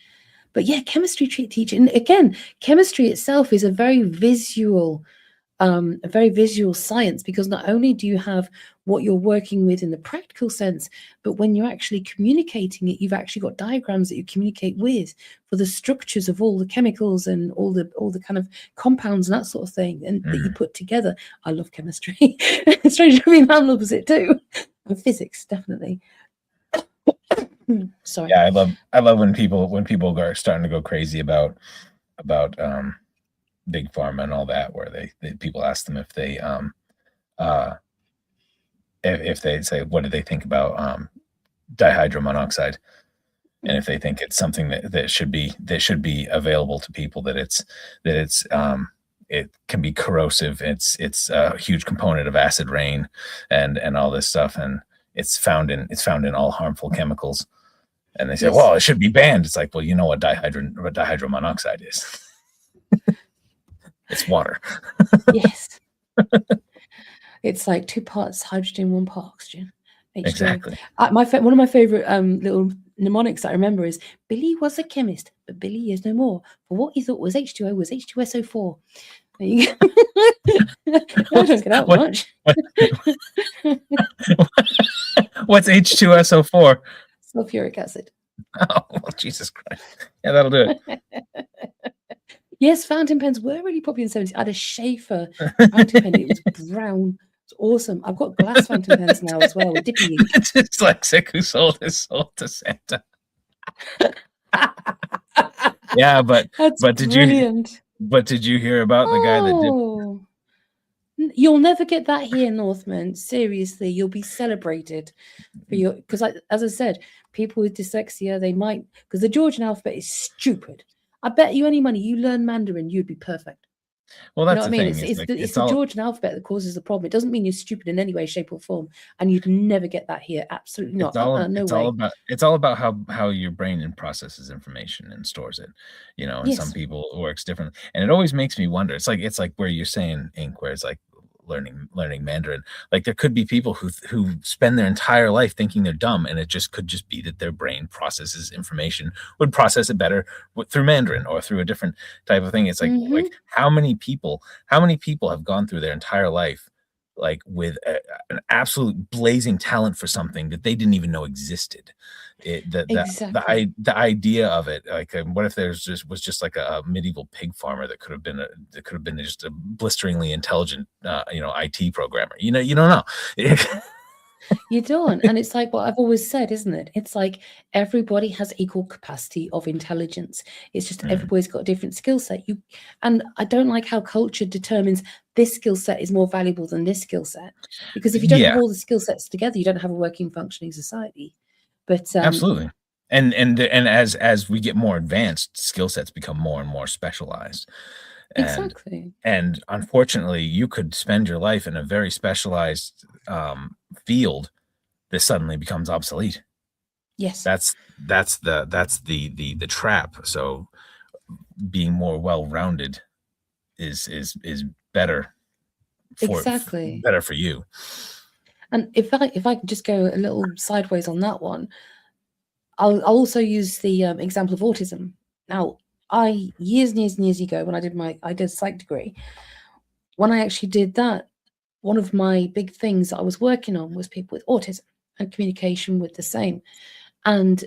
But yeah, chemistry teaching, and again, chemistry itself is a very visual science, because not only do you have what you're working with in the practical sense, but when you're actually communicating it, you've actually got diagrams that you communicate with for the structures of all the chemicals and all the kind of compounds and that sort of thing, and that you put together. I love chemistry. Strange, I mean, Ham loves it too, and physics definitely. Sorry. Yeah, I love when people are starting to go crazy about big pharma and all that, where they people ask them if they say what do they think about dihydromonoxide, and if they think it's something that should be available to people, that it can be corrosive, it's a huge component of acid rain and all this stuff, and it's found in all harmful chemicals, and they say, well, it should be banned. It's like, well, you know what dihydromonoxide is. It's water. Yes. It's like 2 parts hydrogen, 1 part oxygen. H2O. Exactly. One of my favorite little mnemonics that I remember is, Billy was a chemist, but Billy is no more. For what he thought was H2O was H2SO4. There you go. I don't get out much. What's H2SO4? Sulfuric acid. Oh, well, Jesus Christ. Yeah, that'll do it. Yes, fountain pens were really popular in the 70s. I had a Schaefer fountain pen. It was brown. It's awesome. I've got glass fountain pens now as well with dippy ink. It's dyslexic who sold his soul to Santa. Yeah, but did you hear about the guy that did? You'll never get that here, Northman. Seriously, you'll be celebrated for your, because as I said, people with dyslexia, they might, because the Georgian alphabet is stupid. I bet you any money you learn Mandarin, you'd be perfect. Well, that's you know what I mean. It's the Georgian alphabet that causes the problem. It doesn't mean you're stupid in any way, shape, or form, and you'd never get that here. Absolutely not. It's all about how your brain processes information and stores it. You know, and some people it works differently, and it always makes me wonder. It's like where you're saying, Ink, where it's like learning Mandarin. Like there could be people who spend their entire life thinking they're dumb, and it could just be that their brain processes information, would process it better through Mandarin or through a different type of thing. It's like like how many people have gone through their entire life like with an absolute blazing talent for something that they didn't even know existed. The idea of it, like what if was just like a medieval pig farmer that could have been just a blisteringly intelligent IT programmer. You don't know. You don't. And it's like what I've always said, isn't it? It's like everybody has equal capacity of intelligence. It's just everybody's got a different skill set. And I don't like how culture determines this skill set is more valuable than this skill set. Because if you don't have all the skill sets together, you don't have a working, functioning society. But absolutely. And as we get more advanced, skill sets become more and more specialized. Exactly. And unfortunately, you could spend your life in a very specialized field that suddenly becomes obsolete. Yes. That's the trap. So being more well-rounded is better better for you. And if I could just go a little sideways on that one, I'll also use the example of autism. Now, years ago, when I did a psych degree, when I actually did that, one of my big things that I was working on was people with autism and communication with the same. And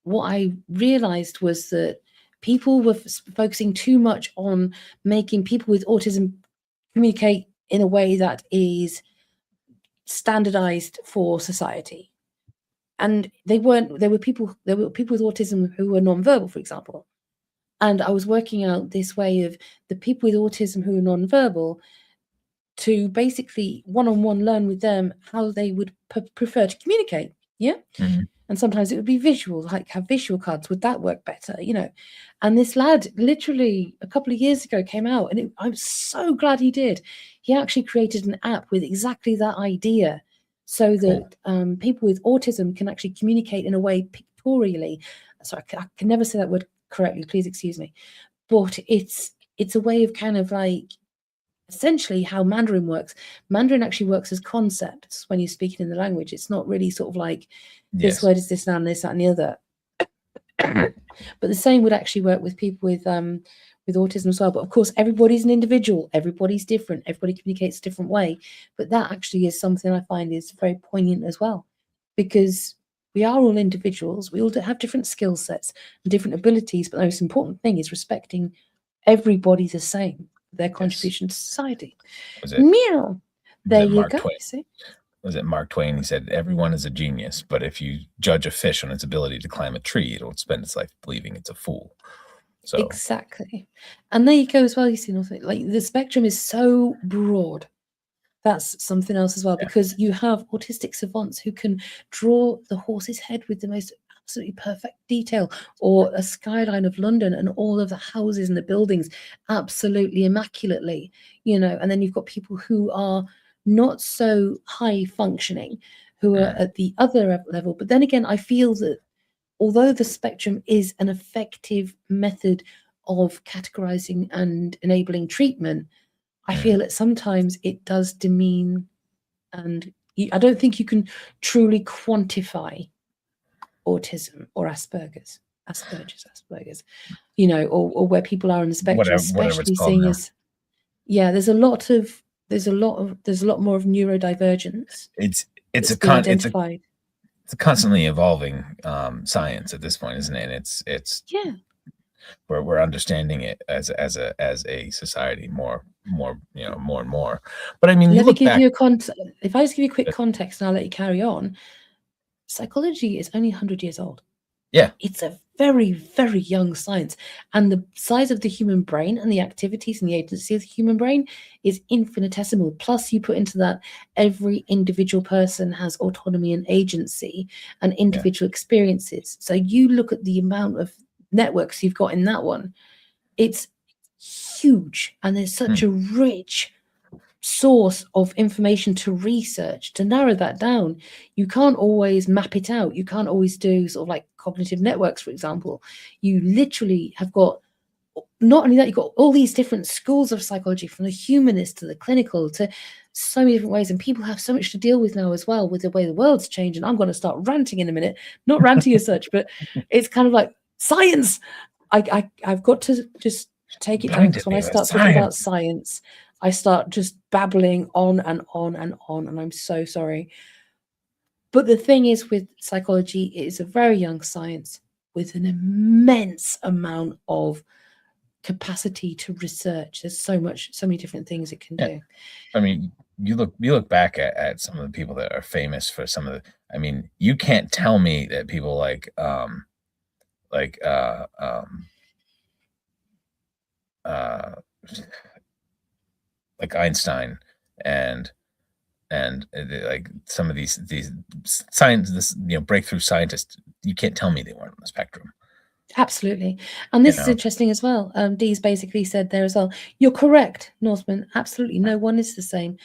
what I realized was that people were focusing too much on making people with autism communicate in a way that is standardized for society. And there were people with autism who were nonverbal, for example. And I was working out this way of the people with autism who are nonverbal to basically one-on-one learn with them how they would prefer to communicate. Yeah. And sometimes it would be visual, like have visual cards. Would that work better? And this lad literally a couple of years ago came out, and I'm so glad he did. He actually created an app with exactly that idea, so that people with autism can actually communicate in a way pictorially. Sorry, I can never say that word correctly, please excuse me. But it's a way of kind of like essentially how Mandarin works. Mandarin actually works as concepts when you're speaking in the language. It's not really sort of like this word is this, and this, that, and the other. But the same would actually work with people with autism as well. But of course, everybody's an individual. Everybody's different. Everybody communicates a different way. But that actually is something I find is very poignant as well, because we are all individuals. We all have different skill sets and different abilities. But the most important thing is respecting everybody the same, their contribution to society. Meow. There you go. See? Was it Mark Twain? He said, everyone is a genius, but if you judge a fish on its ability to climb a tree, it'll spend its life believing it's a fool. So exactly. And there you go as well. You see, like the spectrum is so broad. That's something else as well, because you have autistic savants who can draw the horse's head with the most absolutely perfect detail, or a skyline of London and all of the houses and the buildings absolutely immaculately, and then you've got people who are not so high functioning, who are at the other level. But then again, I feel that although the spectrum is an effective method of categorizing and enabling treatment, I feel that sometimes it does demean, and I don't think you can truly quantify autism or Asperger's, or where people are on the spectrum, especially seeing as there's a lot more of neurodivergence. It's a constantly evolving science at this point, isn't it? And it's we're understanding it as a society more and more. But I mean, if I just give you a quick context and I'll let you carry on. Psychology is only 100 years old. Yeah, it's a very, very young science, and the size of the human brain and the activities and the agency of the human brain is infinitesimal. Plus, you put into that every individual person has autonomy and agency and individual experiences. So you look at the amount of networks you've got in that one, it's huge, and there's such a rich source of information to research. To narrow that down, you can't always map it out. You can't always do sort of like cognitive networks, for example. You literally have got, not only that, you've got all these different schools of psychology, from the humanist to the clinical, to so many different ways, and people have so much to deal with now as well with the way the world's changed. And I'm going to start ranting in a minute, not ranting as such, but it's kind of like science. I've got to just take it down, because when I start talking about science, I start just babbling on and on and on, and I'm so sorry. But the thing is, with psychology, it is a very young science with an immense amount of capacity to research. There's so many different things it can do. I mean, you look back at some of the people that are famous for some of the, I mean, you can't tell me that people like Einstein and like some of these science, breakthrough scientists, you can't tell me they weren't on the spectrum. Absolutely. And this is interesting as well. Dee's basically said there as well, you're correct, Northman, absolutely, no one is the same.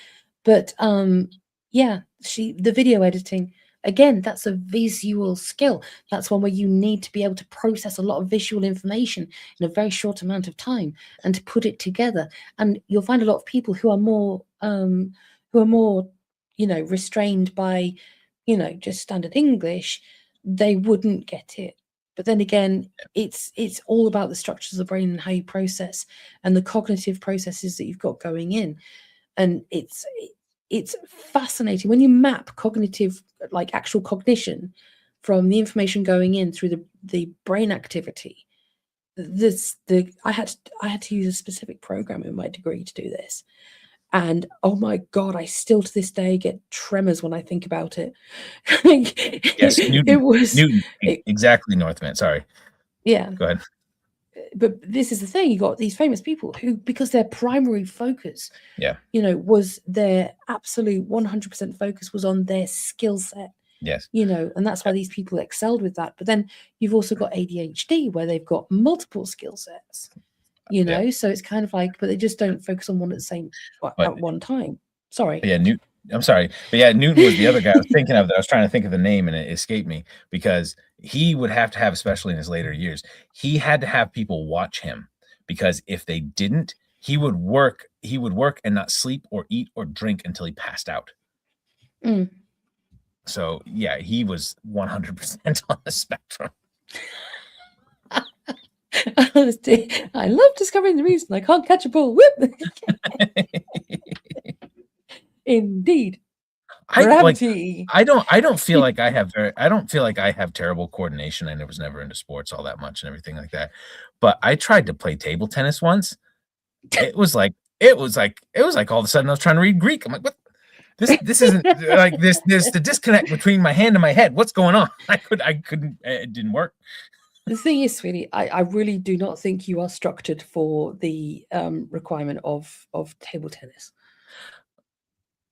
But the video editing, again, that's a visual skill. That's one where you need to be able to process a lot of visual information in a very short amount of time and to put it together. And you'll find a lot of people who are more restrained by, just standard English, they wouldn't get it. But then again, it's all about the structures of the brain and how you process and the cognitive processes that you've got going in. And it's fascinating when you map cognitive, like actual cognition, from the information going in through the brain activity. I had to use a specific program in my degree to do this. And oh my God, I still to this day get tremors when I think about it. Yes, Newton. Exactly, Northman. Sorry. Yeah. Go ahead. But this is the thing, you got these famous people who, because their primary focus, was their absolute 100% focus was on their skill set. Yes. And that's why these people excelled with that. But then you've also got ADHD where they've got multiple skill sets, so it's kind of like, but they just don't focus on one at the same at one time. Sorry. Yeah, I'm sorry. But yeah, Newton was the other guy I was thinking of that I was trying to think of the name and it escaped me because he would have to have, especially in his later years, he had to have people watch him because if they didn't, he would work and not sleep or eat or drink until he passed out. So yeah, he was 100% on the spectrum. I love discovering the reason I can't catch a ball. Whoop. Indeed. Gravity. I don't feel like I have terrible coordination. I was never into sports all that much and everything like that. But I tried to play table tennis once. It was like all of a sudden I was trying to read Greek. I'm like, what? This isn't like this. There's the disconnect between my hand and my head. What's going on? I couldn't. It didn't work. The thing is, sweetie, I really do not think you are structured for the requirement of table tennis.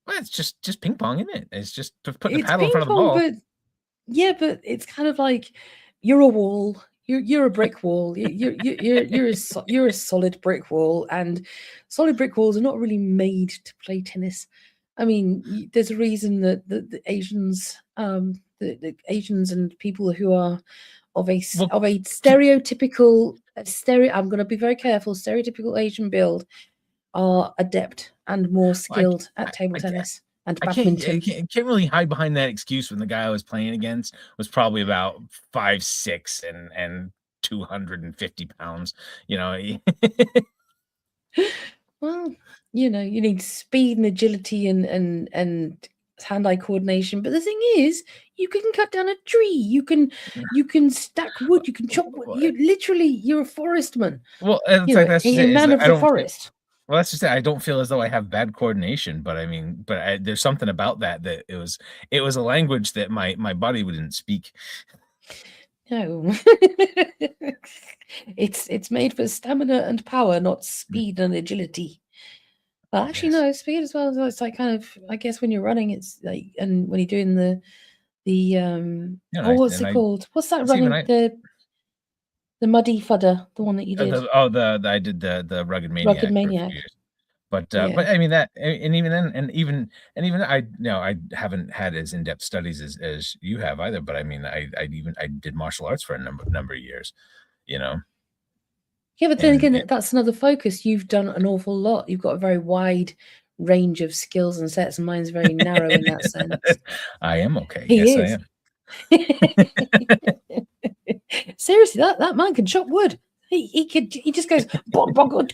Well, it's just ping pong, isn't it? It's just putting a paddle in front of the ball. But it's kind of like you're a wall. You're a brick wall. You're a solid brick wall, and solid brick walls are not really made to play tennis. I mean, there's a reason that the Asians, the Asians and people who are of a stereotypical I'm going to be very careful. Stereotypical Asian build are adept and more skilled at table tennis and badminton. I can't really hide behind that excuse when the guy I was playing against was probably about 5'6" and 250 pounds. Well, you need speed and agility and hand-eye coordination. But the thing is, you can cut down a tree, you can stack wood, you can chop wood. You're a forestman. Well, it's like that's a man of the forest. Well, that's just it. I don't feel as though I have bad coordination, but I mean, there's something about that it was a language that my body wouldn't speak. No, it's made for stamina and power, not speed and agility. But actually, no, speed as well. It's like kind of, I guess, when you're running, it's like, and when you're doing the what's it called? What's that running? The muddy fudder, the one that you did. I did the rugged maniac. Rugged maniac. But I mean that, and even then, and even I haven't had as in-depth studies as you have either. But I mean, I did martial arts for a number of years, Yeah, but then again, that's another focus. You've done an awful lot. You've got a very wide range of skills and sets, and mine's very narrow in that sense. I am okay. Yes, I am. Seriously, that man can chop wood. He just goes bong, bong, bong,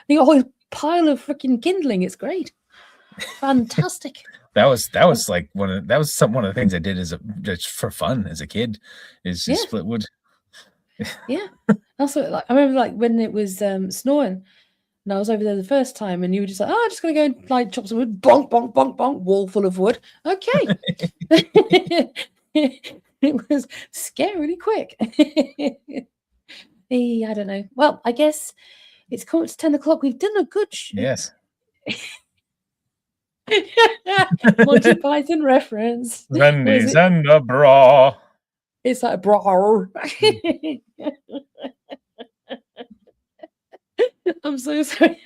the whole pile of freaking kindling. It's great, fantastic. That was like one of the things I did just for fun as a kid, is just split wood. Yeah, that's what I remember. Like when it was snowing, and I was over there the first time, and you were just like, I'm just gonna go and like chop some wood. Bonk, bonk, bonk, bonk. Wall full of wood. Okay. It was scarily quick. I don't know. Well, I guess it's coming to 10 o'clock. We've done a good yes. Monty Python reference. Wendy's and a bra. It's like a bra. I'm so sorry.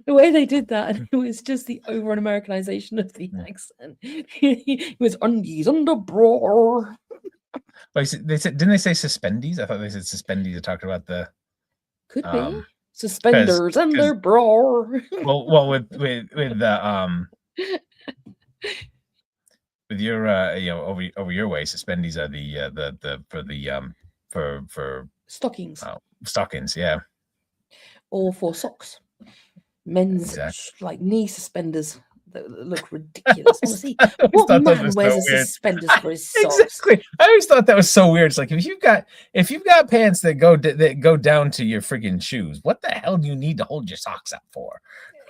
The way they did that, it was just the over-Americanization of the accent. It was undies under bra. Didn't they say suspendies? I thought they said suspendies. They talked about the could be suspenders under bra. Well, with the with your over your way, suspendies are for stockings. Stockings, yeah. Or for socks. Men's like knee suspenders that look ridiculous. Honestly, what man wears suspenders for his socks? Exactly. I always thought that was so weird. It's like if you've got pants that go down to your friggin' shoes, what the hell do you need to hold your socks up for?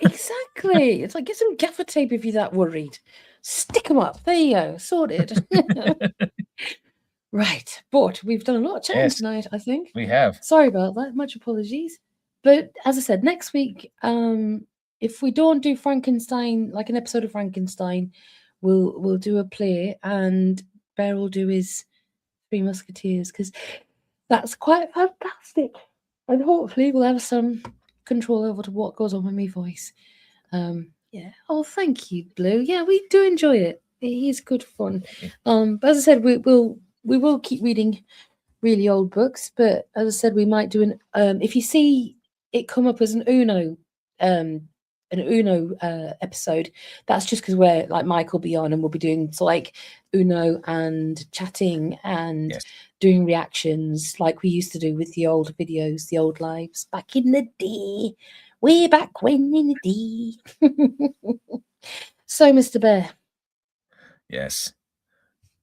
Exactly. It's like, get some gaffer tape if you're that worried. Stick them up. There you go. Sorted. Right. But we've done a lot of chatting tonight, I think. We have. Sorry about that. Much apologies. But as I said, next week, if we don't do Frankenstein, like an episode of Frankenstein, we'll do a play, and Bear will do his Three Musketeers, because that's quite fantastic. And hopefully we'll have some control over to what goes on with my voice. Yeah. Oh, thank you, Blue. Yeah, we do enjoy it. It is good fun. But as I said, we will keep reading really old books. But as I said, we might do an if you see it come up as an Uno episode, that's just because we're like Mike will be on and we'll be doing so like Uno and chatting and doing reactions like we used to do with the old videos, the old lives back in the day. Way back when in the day. So, Mr. Bear. Yes.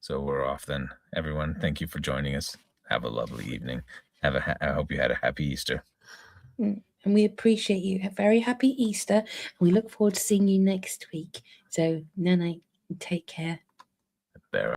So we're off then. Everyone, thank you for joining us. Have a lovely evening. I hope you had a happy Easter. And we appreciate you. A very happy Easter. And we look forward to seeing you next week. So, night, take care. Bear